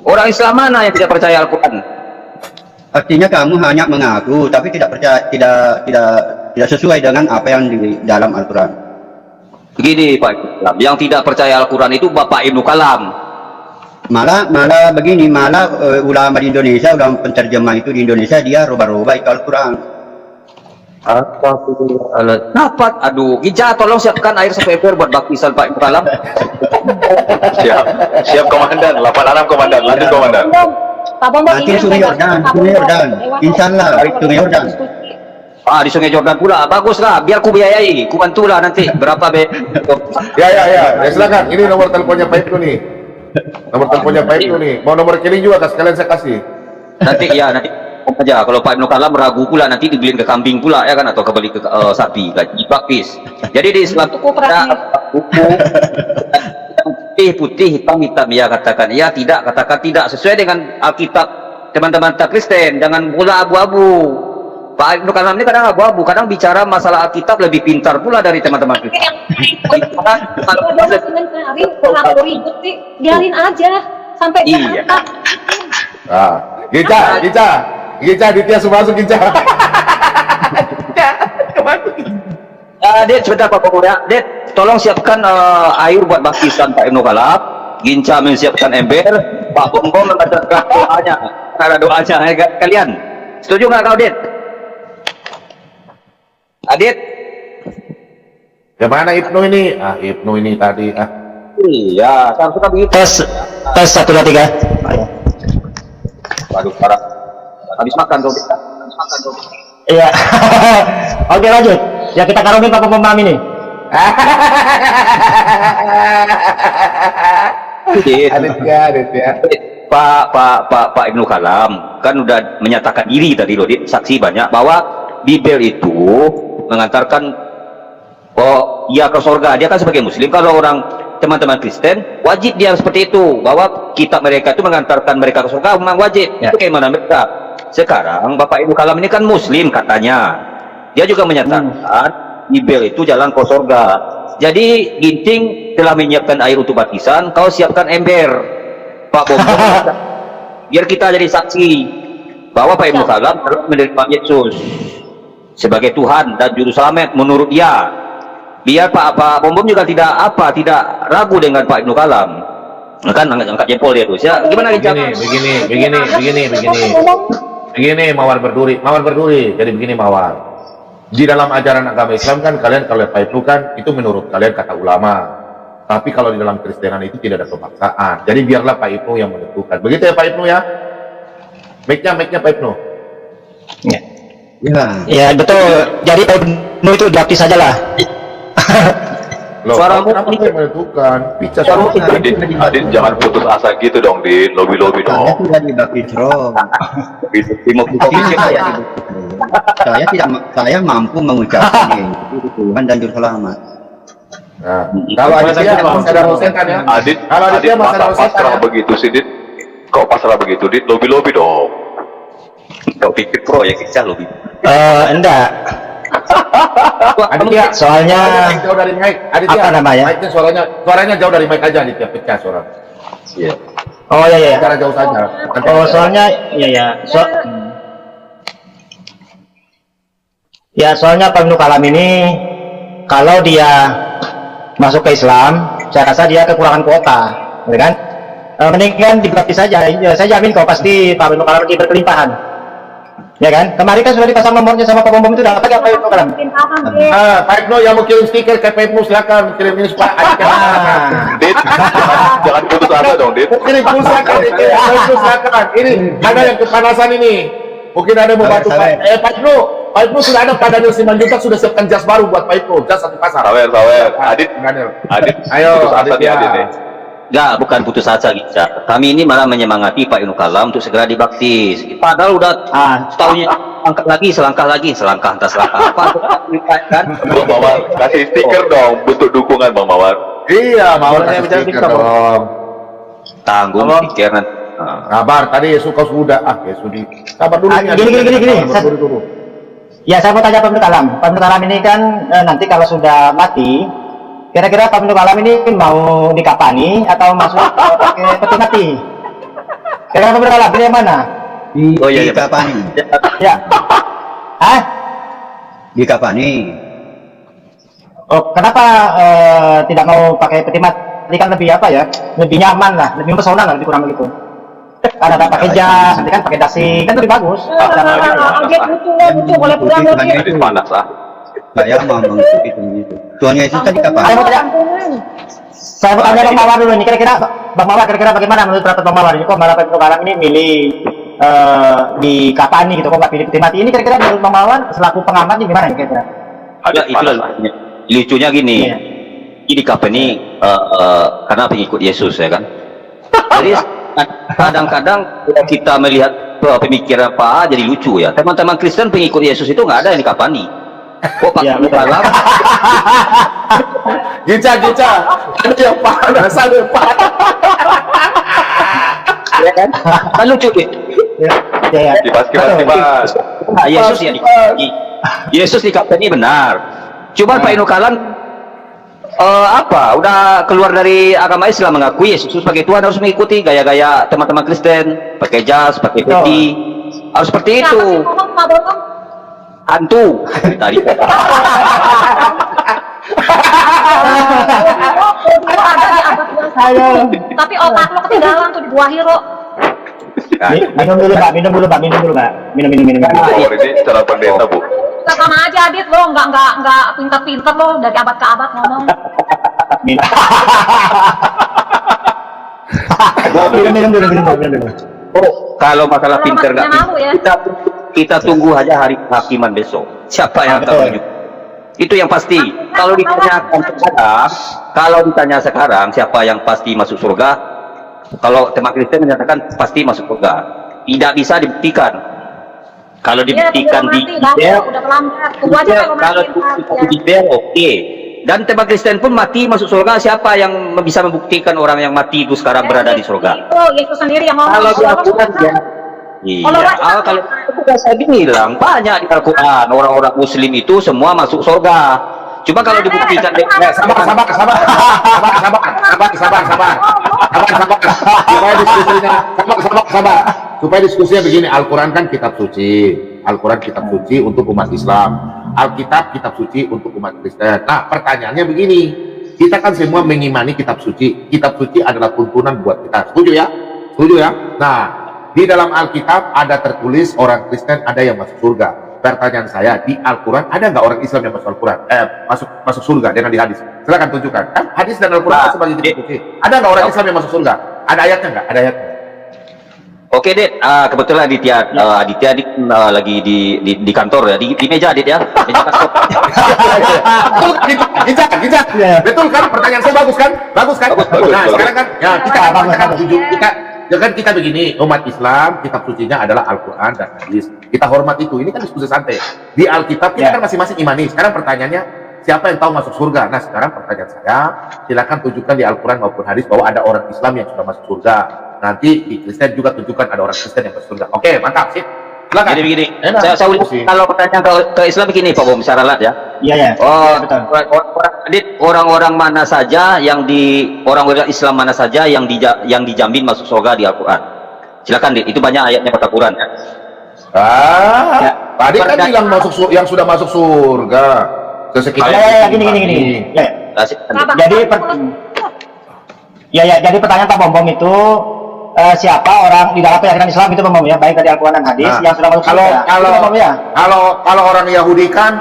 A: Orang Islam mana yang tidak percaya Al-Quran?
C: Artinya kamu hanya mengaku, tapi tidak percaya, tidak sesuai dengan apa yang di dalam Al-Quran.
A: Begini Pak Islam, yang tidak percaya Al-Quran itu Bapak Ibnu Kalam.
C: Malah begini, ulama di Indonesia, ulama penterjemah itu di Indonesia, dia rubah-rubah itu Al-Quran.
A: Dapat, aduh, Ija tolong siapkan air sepeper buat baptisan Pak Ibnu Kalam.
D: Siap komandan, 86 komandan, lanjut komandan.
C: Nanti Sungai Yordan, insya Allah Sungai Yordan.
A: Ah, di Sungai Jordan pula, baguslah, biar ku biayai, ku bantulah nanti berapa be.
B: Ya, silakan. Ini nomor teleponnya Pak Ibnu nih. Nomor teleponnya Pak Ibnu nih. Mau nomor rekening juga sekalian saya kasih.
A: Nanti aja kalau Pak Ibnu Kalam ragu pula nanti dibeliin ke kambing pula ya kan, atau kebeli ke sapi gaji baptis. Jadi di Islam itu ada buku putih hitam ya, katakan ya, tidak katakan tidak, sesuai dengan Alkitab. Teman-teman tak Kristen jangan pula abu-abu. Pak Ibnu Kalam ini kadang abu-abu, kadang bicara masalah Alkitab lebih pintar pula dari teman-teman Kristen.
I: Biarin aja sampai
A: iya.
B: Gica, Ditya Sumasuk Gica.
A: Det, sebentar Pak Kapolda. Det, tolong siapkan air buat baptisan Pak Ibnu Kalam. Ginca menyiapkan ember. Pak Bongbong mengadakan doanya. Karena doanya kalian. Setuju nggak kau, Det? Adit?
B: Yang mana Ibnu ini? Ibnu ini tadi.
A: Iya, seharusnya begitu.
G: Tes 1 2 3.
A: Waduh, parah. Habis makan dong.
G: Iya. Oke, lanjut. Ya kita karungin Pak Pemaham ini.
B: Aditya.
A: Pak Ibnu Kalam kan udah menyatakan diri tadi loh, saksi banyak bahwa Bible itu mengantarkan ia ke surga. Dia kan sebagai Muslim, kalau orang teman-teman Kristen wajib dia seperti itu, bahwa kitab mereka itu mengantarkan mereka ke surga, memang wajib. Itu kayak mana mereka? Sekarang Bapak Ibnu Kalam ini kan Muslim katanya, dia juga menyatakan Bible itu jalan ke surga. Jadi Ginting telah menyiapkan air untuk baptisan, kau siapkan ember Pak Bongbong. Biar kita jadi saksi bahwa Pak Ibnu Kalam telah menerima Yesus sebagai Tuhan dan Juru Selamat menurut dia. Biar Pak Bongbong juga tidak ragu dengan Pak Ibnu Kalam. Kan angkat jempol dia tuh. Ya, gimana
B: Begini Mawar berduri. Jadi begini Mawar. Di dalam ajaran agama Islam kan kalian, kalau Pak Ibnu kan itu menurut kalian kata ulama. Tapi kalau di dalam Kristenan itu tidak ada pemaksaan. Jadi biarlah Pak Ibnu yang menentukan. Begitu ya Pak Ibnu ya? Mic-nya Pak Ibnu.
G: Ya betul. Jadi Pak Ibnu itu baptis saja lah.
B: Loh,
A: suaramu
B: kenapa yang menentukan? Bicara
A: suaramu
D: Adit, jangan putus asa gitu dong, Dit. Lobby
C: Saya
D: dong.
C: sudah dibaptis roh. Saya mampu mengucapkan itu Tuhan dan Juru Selamat.
B: Nah, kalau Aditya masih ada rosen kan ya?
D: Adit,
B: Kalau Aditya masih ada rosen
D: pasrah
B: kan ya?
D: begitu sih, Dit. Kok pasrah begitu, Dit? Lobby dong.
A: Kau pikir proyek kita lebih.
G: Enggak.
B: Aditya,
G: Soalnya
B: jauh dari mic. Aditya,
G: apa namanya?
B: mic-nya suaranya jauh dari mic aja, Aditya, pecah suara.
A: Iya.
G: Oh ya.
B: Bicara jauh saja.
G: Oh soalnya soalnya Pak Ibnu Kalam ini kalau dia masuk ke Islam, saya rasa dia kekurangan kuota, ya kan? Mendingan dibaptis saja. Saya jamin kok pasti Pak Ibnu Kalam lagi berkelimpahan. Ya kan? Kemarin kan sudah dipasang nomornya sama Pak Bongbong itu, dapat nggak Pak Ibnu Kalam?
B: Pak Ibnu yang mau kirim stiker ke Pak Ibnu silakan kirim ini supaya Aditya.
D: Dit, jangan putus asa dong, Dit.
B: Kirim pulsa ke Aditya, Pak Ibnu silakan. Ini ada yang kepanasan ini. Mungkin ada yang mau bantu Pak Ibnu. Pak Ibnu sudah ada pada Daniel 9 juta, sudah siapkan jas baru buat Pak Ibnu, jas satu pasar.
D: Sawer, Adit,
B: Ayo,
D: putus asa
B: Adit
D: nih,
B: ya.
D: Adit nih.
A: Enggak, bukan putus asa Gica. Kami ini malah menyemangati Pak Ibnu Kalam untuk segera dibaptis. Padahal udah setahunnya selangkah lagi, selangkah entah selangkah apa kan?
D: Bang Mawar, kasih stiker dong, bentuk dukungan Bang Mawar.
B: Iya, mau
G: Boleh
B: kasih
G: bicara
B: stiker
G: TikTok,
B: dong.
A: Tanggung pikir nanti.
B: Kabar tadi suka sudah, ya sudi. Sabar dulu.
J: Gini.
B: Dulu.
J: Ya, saya mau tanya Pak Ibnu Kalam. Pak Ibnu Kalam ini kan nanti kalau sudah mati, kira-kira Pak Ibnu Kalam ini mau dikapani atau masuk pakai peti mati? Kira-kira Pak Ibnu Kalam pilih yang mana?
A: Oh iya, iya.
C: Dikapani.
J: Ya. Hah?
C: Dikapani.
J: Oh, kenapa tidak mau pakai peti mati? Kan lebih apa ya? Lebih nyaman lah, lebih pesona lah, lebih kurang begitu. Karena ada pakai jas, nanti kan pakai dasi, kan lebih bagus.
H: Lucu, boleh pulang
D: Adit panas lah.
C: Saya mau mengikuti itu. Tuhan Yesus tadi
J: Saya
C: kapan?
J: mau tanya, saya mau tanya Bang Mawar dulu nih, kira-kira Bang Mawar kira-kira bagaimana menurut pendapat Bang Mawar? Ini kok malah Pak Ibnu Kalam ini milih di kapani gitu, kok nggak pilih peti mati? Ini kira-kira menurut Bang Mawar selaku pengamat ini gimana kira-kira?
A: Ada itulah lucunya gini.
J: Iya.
A: Ini company karena pengikut Yesus ya kan. Jadi kadang-kadang kita melihat pemikiran Pak A jadi lucu ya. Teman-teman Kristen pengikut Yesus itu nggak ada yang dikapani. Kok Pak
J: Iya, betul.
A: Kalam?
B: Gica. Ada yang panas, ada yang panas.
A: Ya kan? Kan lucu deh.
J: Ya.
D: Kipas.
A: Nah, Yesus yang dikapani. Yesus dikapani benar. Cuman Pak Ibnu Kalam udah keluar dari agama Islam, mengakui Yesus sebagai Tuhan, harus mengikuti gaya-gaya teman-teman Kristen, pakai jas, pakai peti, harus seperti itu. Hantu tadi.
I: Tapi otak lo ketinggalan tuh di Gua Hiro.
J: Minum dulu Mbak. Minum.
D: Mawar ini cara pendeta, Bu.
I: Kita sama aja Adit lo, nggak pinter-pinter lo dari abad ke abad ngomong.
J: Minum dulu.
A: Kalau masalah
I: Kalau
A: pinter nggak
I: maksudnya malu ya.
A: kita tunggu aja hari kehakiman besok. Siapa yang akan menunjuk? Itu yang pasti. Kalau ditanya sekarang siapa yang pasti masuk surga? Kalau teman Kristen menyatakan pasti masuk surga. Tidak bisa dibuktikan. Kalau dibuktikan di detail,
I: udah terlambat. Tunggu aja
A: kalau dibuktikan di detail, oke. Dan teman Kristen pun mati masuk surga. Siapa yang bisa membuktikan orang yang mati itu sekarang berada di surga?
I: Itu Yesus sendiri yang ngomong.
A: Kalau di Al-Quran ya. Iya, kalau itu saya bilang banyak di Al-Quran orang-orang Muslim itu semua masuk surga. Cuma kalau dibuktikan
B: Sabar. Supaya diskusinya begini, Al-Quran kan kitab suci. Al-Quran kitab suci untuk umat Islam. Alkitab kitab suci untuk umat Kristen. Nah, pertanyaannya begini. Kita kan semua mengimani kitab suci. Kitab suci adalah tuntunan buat kita. Setuju ya? Nah, di dalam Alkitab ada tertulis orang Kristen ada yang masuk surga. Pertanyaan saya, di Al-Quran ada nggak orang Islam yang masuk Al-Quran? Masuk surga dengan di hadis. Silakan tunjukkan. Kan hadis dan Al-Quran sebagai kitab suci. Ada nggak orang Islam yang masuk surga? Ada ayatnya nggak? Ada ayatnya.
A: Oke, Dit. Kebetulan Aditya lagi di kantor ya, di meja Dit ya. Meja kantor.
B: Gijak. Betul kan? Pertanyaan saya bagus kan? Bagus. Nah, sekarang kan ya kita begini, umat Islam kitab sucinya adalah Al-Quran dan hadis. Kita hormat itu. Ini kan diskusi santai. Di Alkitab kita kan masing-masing imani. Sekarang pertanyaannya, siapa yang tahu masuk surga? Nah, sekarang pertanyaan saya, silakan tunjukkan di Al-Quran maupun hadis bahwa ada orang Islam yang sudah masuk surga. Nanti di Kristen juga tunjukkan ada orang Kristen yang masuk surga. Oke, mantap, sip. Silakan.
A: Jadi begini, saya ulang, kalau pertanyaan ke Islam begini, Pak Bom, secara lat ya.
J: Iya. Betul.
A: Orang-orang mana saja orang-orang Islam mana saja yang dijamin masuk surga di Al-Quran? Silakan, Dit. Itu banyak ayatnya pada Quran ya.
B: Tadi kan bilang yang sudah masuk surga.
J: Gini. Jadi pertanyaan Pak Bom itu siapa orang di dalam keyakinan Islam itu Bang ya, baik dari Al-Quran dan hadis yang sudah masuk surga.
B: Kalau orang Yahudi kan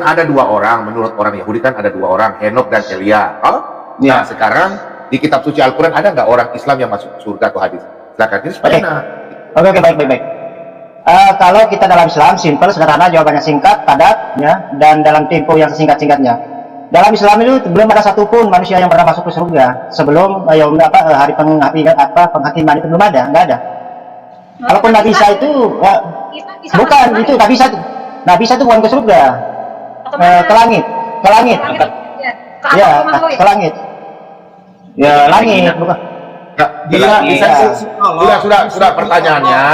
B: ada dua orang. Menurut orang Yahudi kan ada dua orang, Henok dan Elia. Nah, sekarang di kitab suci Al-Quran ada nggak orang Islam yang masuk surga atau hadis? Silakan, ini supaya
J: Oke, baik. Kalau kita dalam Islam, simple, sederhana, jawabannya singkat, padat, ya, dan dalam tempo yang sesingkat-singkatnya. Dalam Islam itu belum ada satupun manusia yang pernah masuk ke surga sebelum hari penghakiman itu belum ada, nggak ada. Kalaupun Nabi Isa itu bukan itu Nabi Isa itu bukan ke surga, ke langit, ya, ke langit, ya langit, bukan.
B: Sudah pertanyaannya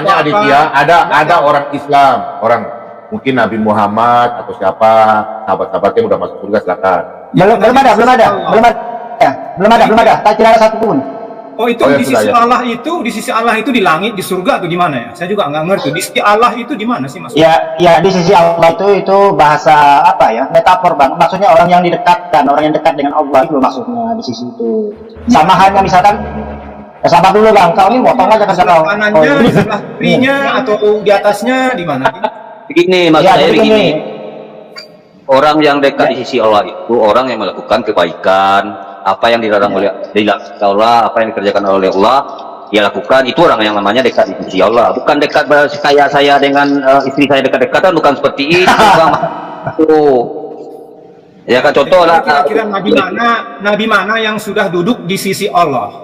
B: Aditya, ada orang Islam, orang mungkin Nabi Muhammad atau siapa sahabat-sahabatnya udah masuk surga, silakan.
J: Belum ada, tidak ada satupun.
F: Oh itu di sisi Allah itu, di sisi Allah itu di langit, di surga atau di mana ya? Saya juga nggak ngerti. Di sisi Allah itu di mana sih maksudnya?
J: Ya di sisi Allah itu bahasa apa ya? Metafor bang. Maksudnya orang yang didekatkan, orang yang dekat dengan Allah itu maksudnya di sisi itu. Sama halnya misalkan, sabar dulu bang, kau ini motong aja kerja kau.
F: Kanannya, sebelah kirinya atau di atasnya di mana?
A: Begini maksud saya begini. Orang yang dekat di sisi Allah itu orang yang melakukan kebaikan. Apa yang dilarang oleh Allah, apa yang dikerjakan oleh Allah, dia lakukan. Itu orang yang namanya dekat di sisi Allah. Bukan dekat kayak saya dengan istri saya dekat-dekatan, bukan seperti itu. Ya kan contoh lah.
F: Kira-kira nabi mana yang sudah duduk di sisi Allah?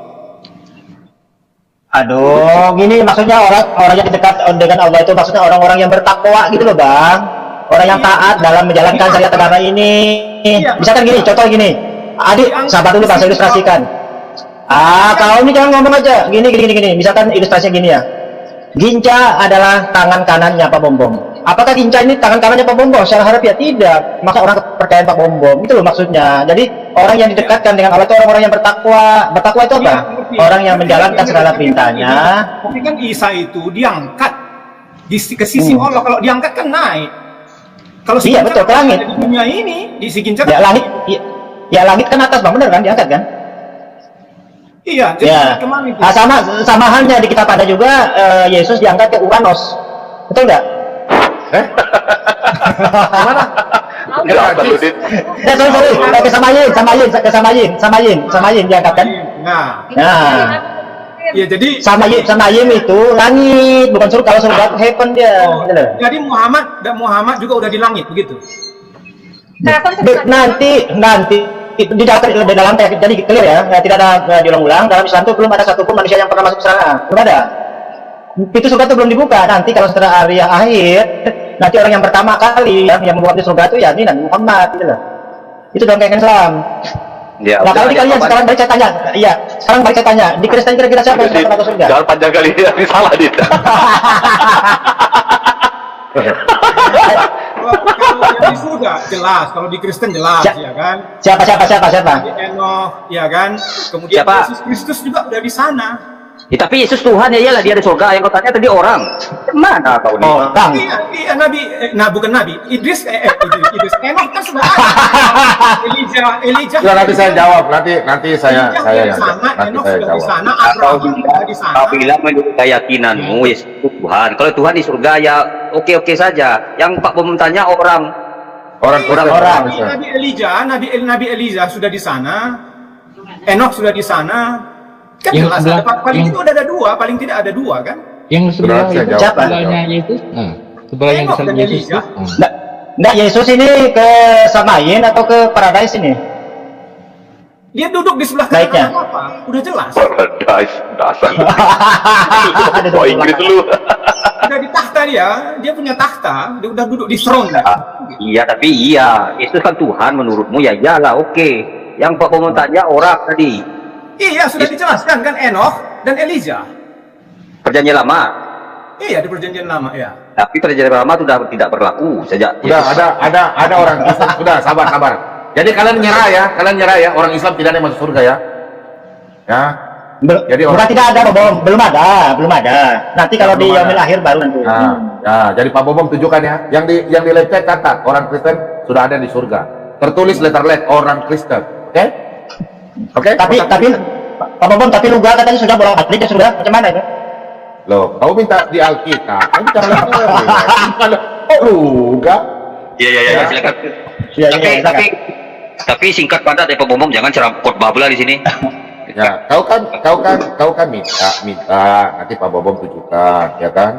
J: Aduh, gini maksudnya orang yang dekat dengan Allah itu maksudnya orang-orang yang bertakwa gitu loh bang. Orang yang taat dalam menjalankan syariat agama ini. Misalkan gini, contoh gini. Adik, sabar dulu bang, saya ilustrasikan. Kau ini jangan ngomong aja. Gini. Misalkan ilustrasinya gini ya. Ginca adalah tangan kanannya Pak Bom Bom. Apakah Ginca ini tangan kanannya Pak Bom Bom? Secara harfiah tidak. Maka orang kepercayaan Pak Bom Bom. Itu loh maksudnya. Jadi orang yang didekatkan dengan Allah itu orang-orang yang bertakwa. Bertakwa itu apa? Orang yang menjalankan segala perintahnya.
F: Tapi kan Isa itu diangkat ke sisi Allah. Kalau diangkat kan naik. Kalau
J: iya betul, ke langit.
F: Di dunia ini, di si Ginca
J: ya langit. Ya langit kan atas bang, bener kan, diangkat kan?
F: Iya, jadi
J: ya.
F: kemana itu?
J: Sama halnya di kitab ada juga Yesus diangkat ke Uranus, betul nggak?
B: Mana?
J: Sorry, samayin diangkat kan? Nah.
F: Ya jadi
J: sama Yim itu langit, bukan surga. Kalau surga heaven dia.
F: Jadi Muhammad juga udah di langit begitu.
J: Nanti di dalam teks jadi clear ya, tidak ada diulang-ulang. Dalam Islam itu belum ada satupun manusia yang pernah masuk ke sana, belum ada. Pintu surga itu belum dibuka. Nanti kalau setelah hari akhir, nanti orang yang pertama kali yang membuka pintu surga itu ya ini Nabi Muhammad gitu loh. Itu dalam teks Islam. Ya, nah kalau kalian sekarang balik saya tanya, sekarang balik saya tanya, di Kristen kira-kira siapa yang pernah masuk surga?
D: Jangan panjang kali ini salah dit.
F: Kalau di surga jelas, kalau di Kristen jelas, ya kan?
J: Siapa?
F: Di Enoch, ya kan? Kemudian Yesus Kristus juga udah di sana.
A: Ya, tapi Yesus Tuhan ya iyalah dia di surga. Yang kau tanya tadi orang. Mana kau nih?
J: Bang.
F: Iya, bukan Nabi. Idris Enoch kan sudah ada. Elijah.
B: Sudah nanti saya jawab. Nanti saya yang
F: Enoch sudah di sana. Abraham sudah di sana.
A: Kau bilang menurut keyakinanmu Yesus Tuhan. Kalau Tuhan di surga ya oke saja. Yang Pak Bom tanya orang.
F: Nabi Elijah sudah di sana. Enoch sudah di sana. Kan
E: yang
F: jelas
E: sebelah,
F: ada paling itu ada dua, paling tidak ada dua kan?
E: Yang sebelah itu
J: sebelahnya
E: Yesus. Sebelahnya Yesus.
J: Nah, Yesus ini ke Samayin atau ke Paradise ini?
F: Dia duduk di sebelah kanan apa? Udah jelas.
D: Paradise dasar.
J: Oh,
D: Inggris lu.
F: Udah di tahta dia punya tahta, dia udah duduk di throne.
A: Iya, tapi Yesus kan Tuhan menurutmu ya iyalah oke. Yang Pak Bom tanya orang tadi.
F: Iya, sudah dijelaskan kan Enoch dan Elijah.
A: Perjanjian lama.
F: Iya, di perjanjian lama ya.
A: Tapi perjanjian lama sudah tidak berlaku sejak.
B: Sudah ada orang Islam. Sudah sabar. Jadi kalian nyerah ya. Orang Islam tidak ada yang masuk surga ya. Ya.
J: Jadi bukan tidak ada, belum ada. Nanti kalau di yaumil akhir baru nanti.
B: Ya, jadi Pak Bom tunjukkan ya. Yang di lecet catat orang Kristen sudah ada di surga. Tertulis letter orang Kristen. Oke?
J: Tapi Pak Bom luga katanya sudah bolak-balik ya sudah. Macam mana itu?
B: Loh, kau minta di Alkitab. Kau bicara luga.
A: Iya, silakan. Tapi singkat padat ya Pak Bom, jangan khotbah pula di sini.
B: Ya, kau kan minta nanti Pak Bobom tunjukkan, ya kan?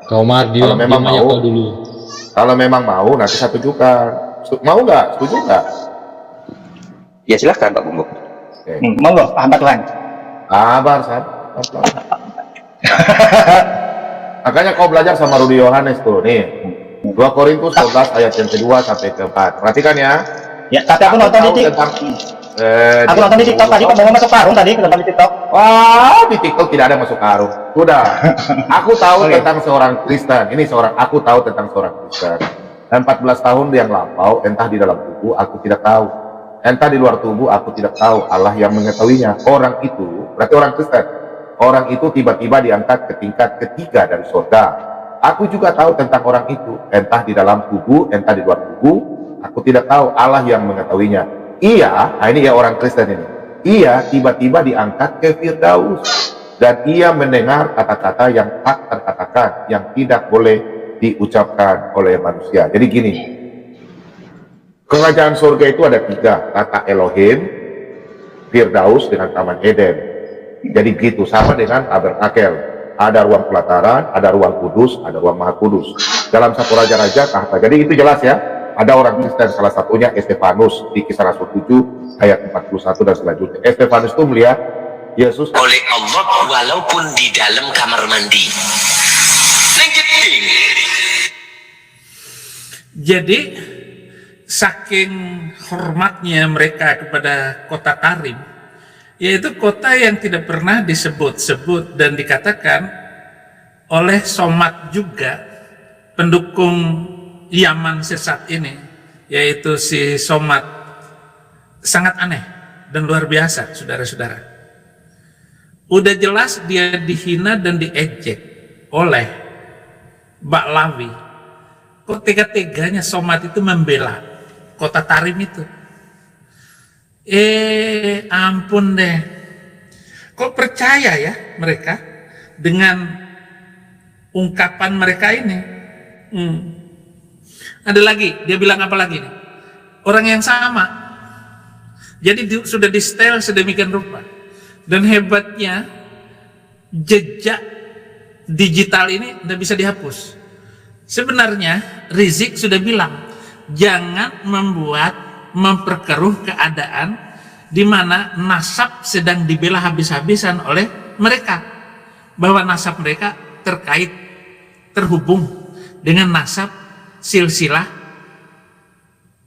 K: Kau Mar,
B: Kalau memang
K: diam aja
B: mau,
K: kau dulu.
B: kalau memang mau nanti saya tunjukkan. Mau nggak? Setuju nggak?
A: Ya silahkan Pak Bombom.
B: Oke.
J: Monggo, hamba Tuhan.
B: Sabar, Makanya kau belajar sama Rudi Yohanes tuh, nih. 2 Korintus 11 ayat yang kedua sampai ke-4. Perhatikan ya.
J: Ya, tapi aku nonton di aku nonton di TikTok tadi, Pak Bambang masuk karung tadi, nonton di TikTok.
B: Wah, di TikTok tidak ada masuk karung. Sudah. Aku tahu tentang seorang Kristen. Aku tahu tentang seorang Kristen. Dan 14 tahun yang lampau, entah di dalam tubuh, aku tidak tahu. Entah di luar tubuh, aku tidak tahu. Allah yang mengetahuinya. Orang itu, berarti orang Kristen. Orang itu tiba-tiba diangkat ke tingkat ketiga dari surga. Aku juga tahu tentang orang itu. Entah di dalam tubuh, entah di luar tubuh, aku tidak tahu. Allah yang mengetahuinya. Ia, nah ini ya orang Kristen ini. Ia tiba-tiba diangkat ke Firdaus. Dan ia mendengar kata-kata yang tak terkatakan, yang tidak boleh diucapkan oleh manusia. Jadi gini, kerajaan surga itu ada 3, kata Elohim, Firdaus dengan Taman Eden. Jadi gitu, sama dengan tabernakel. Ada ruang pelataran, ada ruang kudus, ada ruang maha kudus. Dalam satu raja-raja tahta. Jadi itu jelas ya. Ada orang Kristen, salah satunya Estefanus di Kisah Rasul 7 ayat 41 dan selanjutnya. Estefanus itu melihat Yesus
L: oleh Allah walaupun di dalam kamar mandi.
M: Jadi saking hormatnya mereka kepada kota Tarim, yaitu kota yang tidak pernah disebut-sebut dan dikatakan oleh Somat juga, pendukung Yaman sesat ini, yaitu si Somat, sangat aneh dan luar biasa, saudara-saudara. Udah jelas dia dihina dan diejek oleh Baklawi. Kok tega-teganya Somat itu membela kota Tarim itu? Ampun deh. Kok percaya ya mereka dengan ungkapan mereka ini? Ada lagi, dia bilang apa lagi nih? Orang yang sama. Jadi sudah di setel sedemikian rupa. Dan hebatnya jejak digital ini tidak bisa dihapus. Sebenarnya Rizik sudah bilang, jangan memperkeruh keadaan di mana nasab sedang dibela habis-habisan oleh mereka, bahwa nasab mereka terhubung dengan nasab silsilah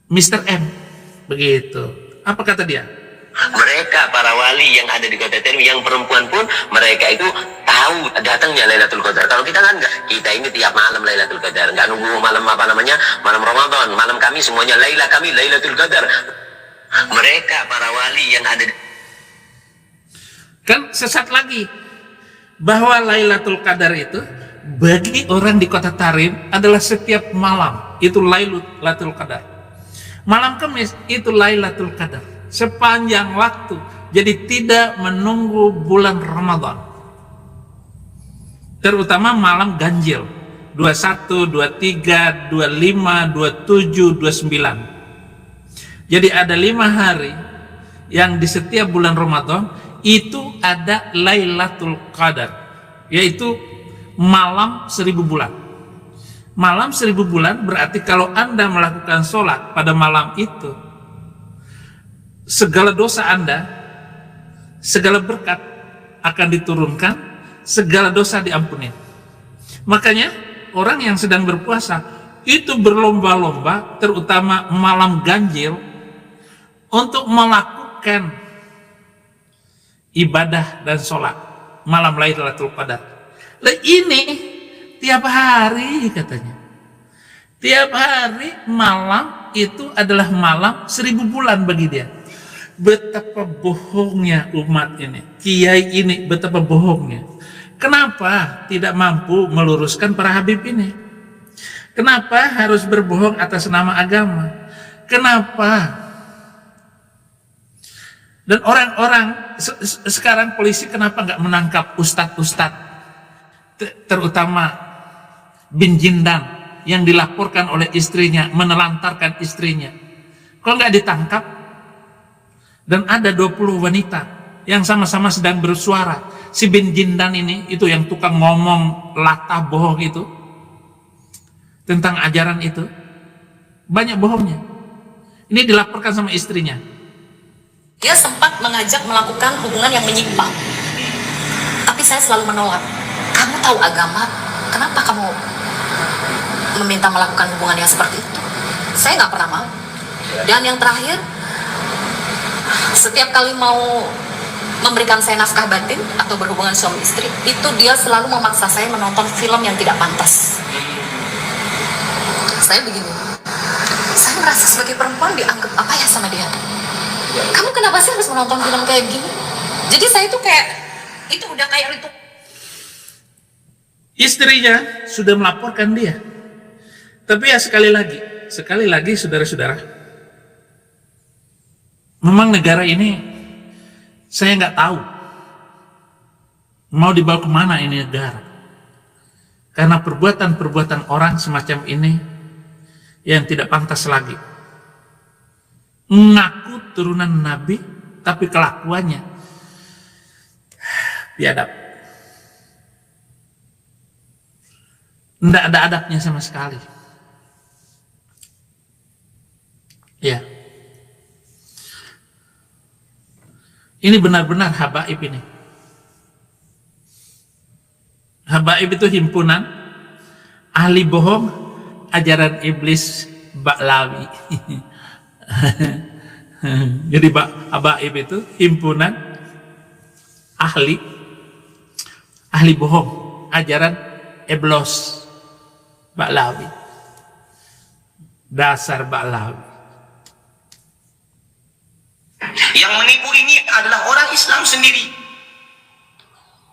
M: Mr. M, begitu. Apa kata dia?
L: Mereka para wali yang ada di kota Tarim, yang perempuan pun mereka itu tahu datangnya Lailatul Qadar. Kalau kita kan enggak, kita ini tiap malam Lailatul Qadar, enggak nunggu malam malam Ramadan, malam kami semuanya kami Lailatul Qadar. Mereka para wali yang ada
M: kan sesat lagi bahwa Lailatul Qadar itu bagi orang di kota Tarim adalah setiap malam itu Lailatul Qadar. Malam Kamis itu Lailatul Qadar sepanjang waktu. Jadi tidak menunggu bulan Ramadan. Terutama malam ganjil 21, 23, 25, 27, 29. Jadi ada 5 hari yang di setiap bulan Ramadan itu ada Lailatul Qadar, yaitu malam 1000 bulan. Malam 1000 bulan berarti kalau Anda melakukan sholat pada malam itu, segala dosa Anda, segala berkat akan diturunkan, segala dosa diampuni. Makanya orang yang sedang berpuasa itu berlomba-lomba, terutama malam ganjil, untuk melakukan ibadah dan sholat malam Lailatul Qadar. Nah, ini tiap hari katanya. Tiap hari malam itu adalah malam 1000 bulan bagi dia. Betapa bohongnya umat ini, kiai ini betapa bohongnya. Kenapa tidak mampu meluruskan para habib ini? Kenapa harus berbohong atas nama agama? Kenapa? Dan orang-orang sekarang polisi kenapa nggak menangkap ustadz-ustadz, terutama bin Jindan yang dilaporkan oleh istrinya menelantarkan istrinya? Kok nggak ditangkap? Dan ada 20 wanita yang sama-sama sedang bersuara. Si bin Jindan ini, itu yang tukang ngomong latah bohong itu, tentang ajaran itu, banyak bohongnya. Ini dilaporkan sama istrinya.
K: Dia sempat mengajak melakukan hubungan yang menyimpang. Tapi saya selalu menolak. Kamu tahu agama, kenapa kamu meminta melakukan hubungan yang seperti itu? Saya nggak pernah mau. Dan yang terakhir, setiap kali mau memberikan saya nafkah batin atau berhubungan suami istri, itu dia selalu memaksa saya menonton film yang tidak pantas. Saya begini, saya merasa sebagai perempuan dianggap apa ya sama dia. Kamu kenapa sih harus menonton film kayak gini? Jadi saya tuh kayak, itu udah kayak itu.
M: Istrinya sudah melaporkan dia. Tapi ya sekali lagi saudara-saudara, memang negara ini saya nggak tahu mau dibawa kemana ini negara. Karena perbuatan-perbuatan orang semacam ini yang tidak pantas lagi. Mengaku turunan Nabi, tapi kelakuannya biadab. Tidak ada adabnya sama sekali. Ya. Ini benar-benar habaib ini. Habaib itu himpunan ahli bohong ajaran iblis Ba'lawi. Jadi habaib itu himpunan ahli bohong ajaran iblis Ba'lawi. Dasar Ba'lawi.
L: Yang menipu ini adalah orang Islam sendiri.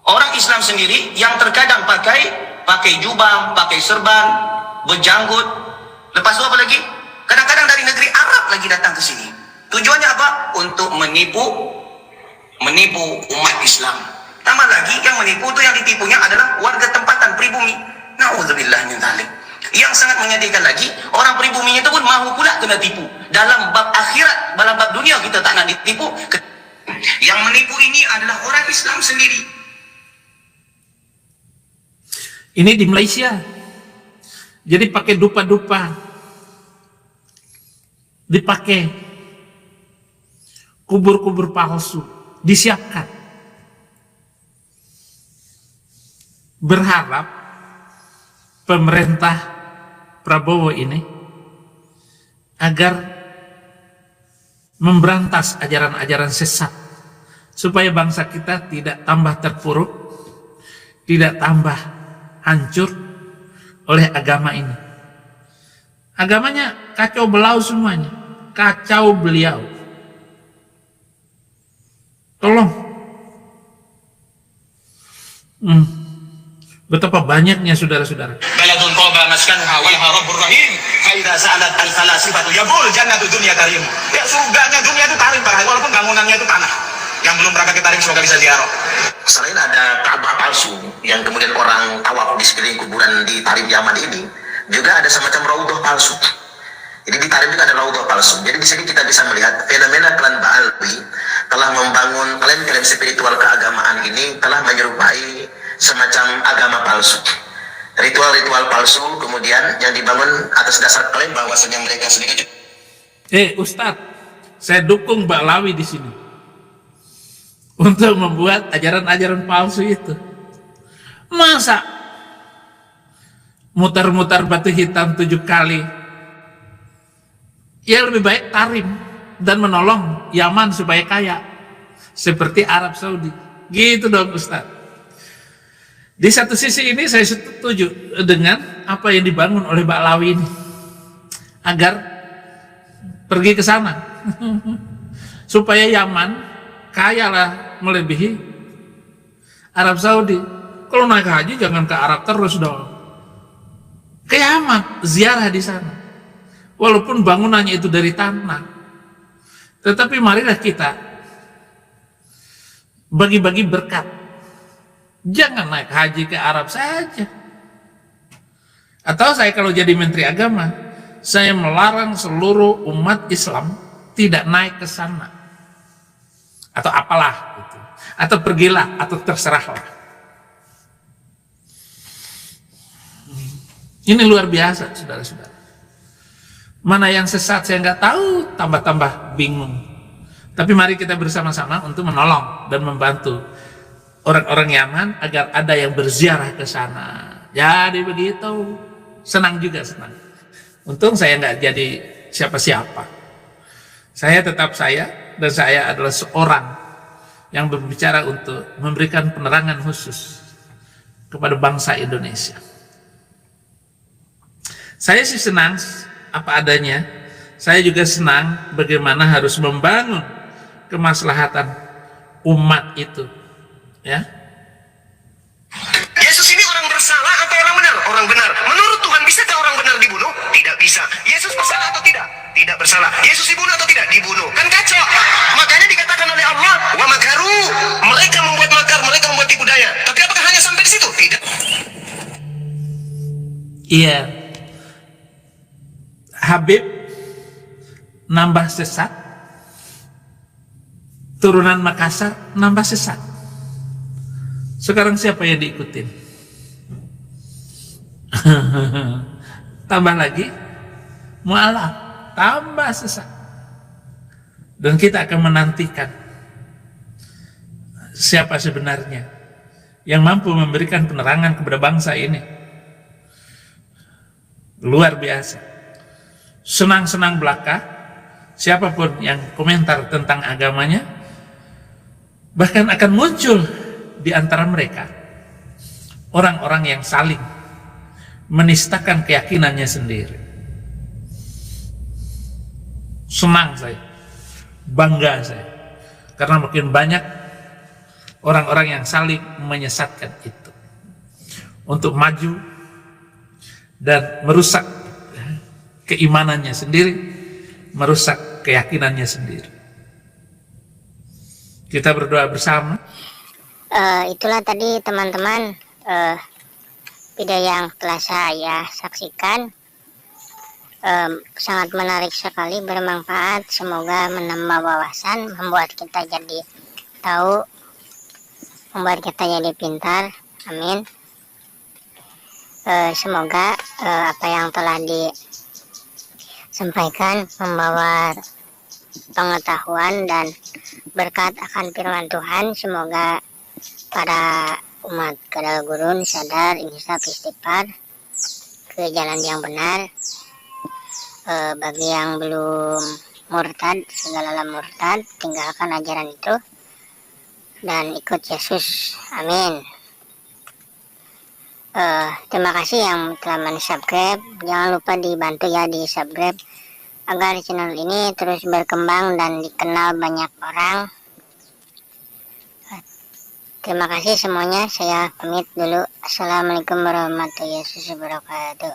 L: Orang Islam sendiri yang terkadang pakai jubah, pakai serban, berjanggut. Lepas itu apa lagi? Kadang-kadang dari negeri Arab lagi datang ke sini. Tujuannya apa? Untuk menipu umat Islam. Tambah lagi yang menipu itu, yang ditipunya adalah warga tempatan pribumi. Na'udzubillah min dzalik. Yang sangat menyedihkan lagi, orang pribuminya itu pun mahu pula kena tipu. Dalam bab akhirat, dalam bab dunia kita tak nak ditipu. Yang menipu ini adalah orang Islam sendiri.
M: Ini di Malaysia. Jadi pakai dupa-dupa. Dipakai kubur-kubur palsu. Disiapkan. Berharap pemerintah Prabowo ini agar memberantas ajaran-ajaran sesat supaya bangsa kita tidak tambah terpuruk, tidak tambah hancur oleh agama ini. Agamanya kacau belau semuanya, kacau beliau. Tolong. Betapa banyaknya saudara-saudara.
L: Baladun qaba maskanuha walha rabbur rahim. Faidha sa'alat al-falasifatu yabul jannatu dunya karim. Ya surganya dunia itu tarim, Pak. Walaupun bangunannya itu tanah. Yang belum berangkat ke tarim semoga bisa ziarah. Selain ada Ka'bah palsu yang kemudian orang tawaf di sekeliling kuburan di Tarim Yaman ini, juga ada semacam raudhah palsu. Jadi di Tarim juga ada raudhah palsu. Jadi di sini kita bisa melihat fenomena klan Ba'alwi telah membangun klaim-klaim spiritual keagamaan ini, telah menyerupai semacam agama palsu, ritual-ritual palsu kemudian yang dibangun atas dasar klaim bahwasanya mereka sendiri.
M: Ustadz, saya dukung Ba'lawi di sini untuk membuat ajaran-ajaran palsu itu. Masa mutar-mutar batu hitam 7 kali? Ya lebih baik tarim dan menolong Yaman supaya kaya seperti Arab Saudi. Gitu dong Ustadz. Di satu sisi ini saya setuju dengan apa yang dibangun oleh Ba'lawi ini, agar pergi ke sana supaya Yaman kayalah melebihi Arab Saudi. Kalau naik haji jangan ke Arab terus dong, ke Yaman, ziarah di sana. Walaupun bangunannya itu dari tanah, tetapi marilah kita bagi-bagi berkat. Jangan naik haji ke Arab saja. Atau saya kalau jadi Menteri Agama, saya melarang seluruh umat Islam tidak naik ke sana. Atau apalah gitu. atau pergilah, atau terserahlah. Ini luar biasa, saudara-saudara. Mana yang sesat saya nggak tahu, tambah-tambah bingung. Tapi mari kita bersama-sama untuk menolong dan membantu orang-orang Yaman agar ada yang berziarah ke sana. Jadi begitu, senang juga, senang. Untung saya nggak jadi siapa-siapa. Saya tetap saya, dan saya adalah seorang yang berbicara untuk memberikan penerangan khusus kepada bangsa Indonesia. Saya sih senang apa adanya. Saya juga senang bagaimana harus membangun kemaslahatan umat itu, ya.
L: Yesus ini orang bersalah atau orang benar? Orang benar. Menurut Tuhan, bisakah orang benar dibunuh? Tidak bisa. Yesus bersalah atau tidak? Tidak bersalah. Yesus dibunuh atau tidak? Dibunuh. Kan kacau. Makanya dikatakan oleh Allah, wa makaru. Mereka membuat makar, mereka membuat tipu daya. Tapi apakah hanya sampai di situ? Tidak.
M: Iya. Habib nambah sesat, turunan Makassar nambah sesat. Sekarang siapa yang diikutin? Tambah lagi mualaf, tambah sesat. Dan kita akan menantikan siapa sebenarnya yang mampu memberikan penerangan kepada bangsa ini. Luar biasa. Senang-senang belaka, siapapun yang komentar tentang agamanya, bahkan akan muncul di antara mereka orang-orang yang saling menistakan keyakinannya sendiri. Senang saya, bangga saya, karena makin banyak orang-orang yang saling menyesatkan itu untuk maju dan merusak keimanannya sendiri, merusak keyakinannya sendiri. Kita berdoa bersama.
H: Itulah tadi teman-teman video yang telah saya saksikan. Sangat menarik sekali, bermanfaat, semoga menambah wawasan, membuat kita jadi tahu, membuat kita jadi pintar. Amin. Semoga apa yang telah disampaikan membawa pengetahuan dan berkat akan firman Tuhan. Semoga para umat Kadal Gurun sadar, insaf, istighfar ke jalan yang benar. Bagi yang belum murtad, segala murtad, tinggalkan ajaran itu dan ikut Yesus. Amin. Terima kasih yang telah men-subscribe. Jangan lupa dibantu ya di subscribe agar channel ini terus berkembang dan dikenal banyak orang. Terima kasih semuanya. Saya pamit dulu. Assalamualaikum warahmatullahi wabarakatuh.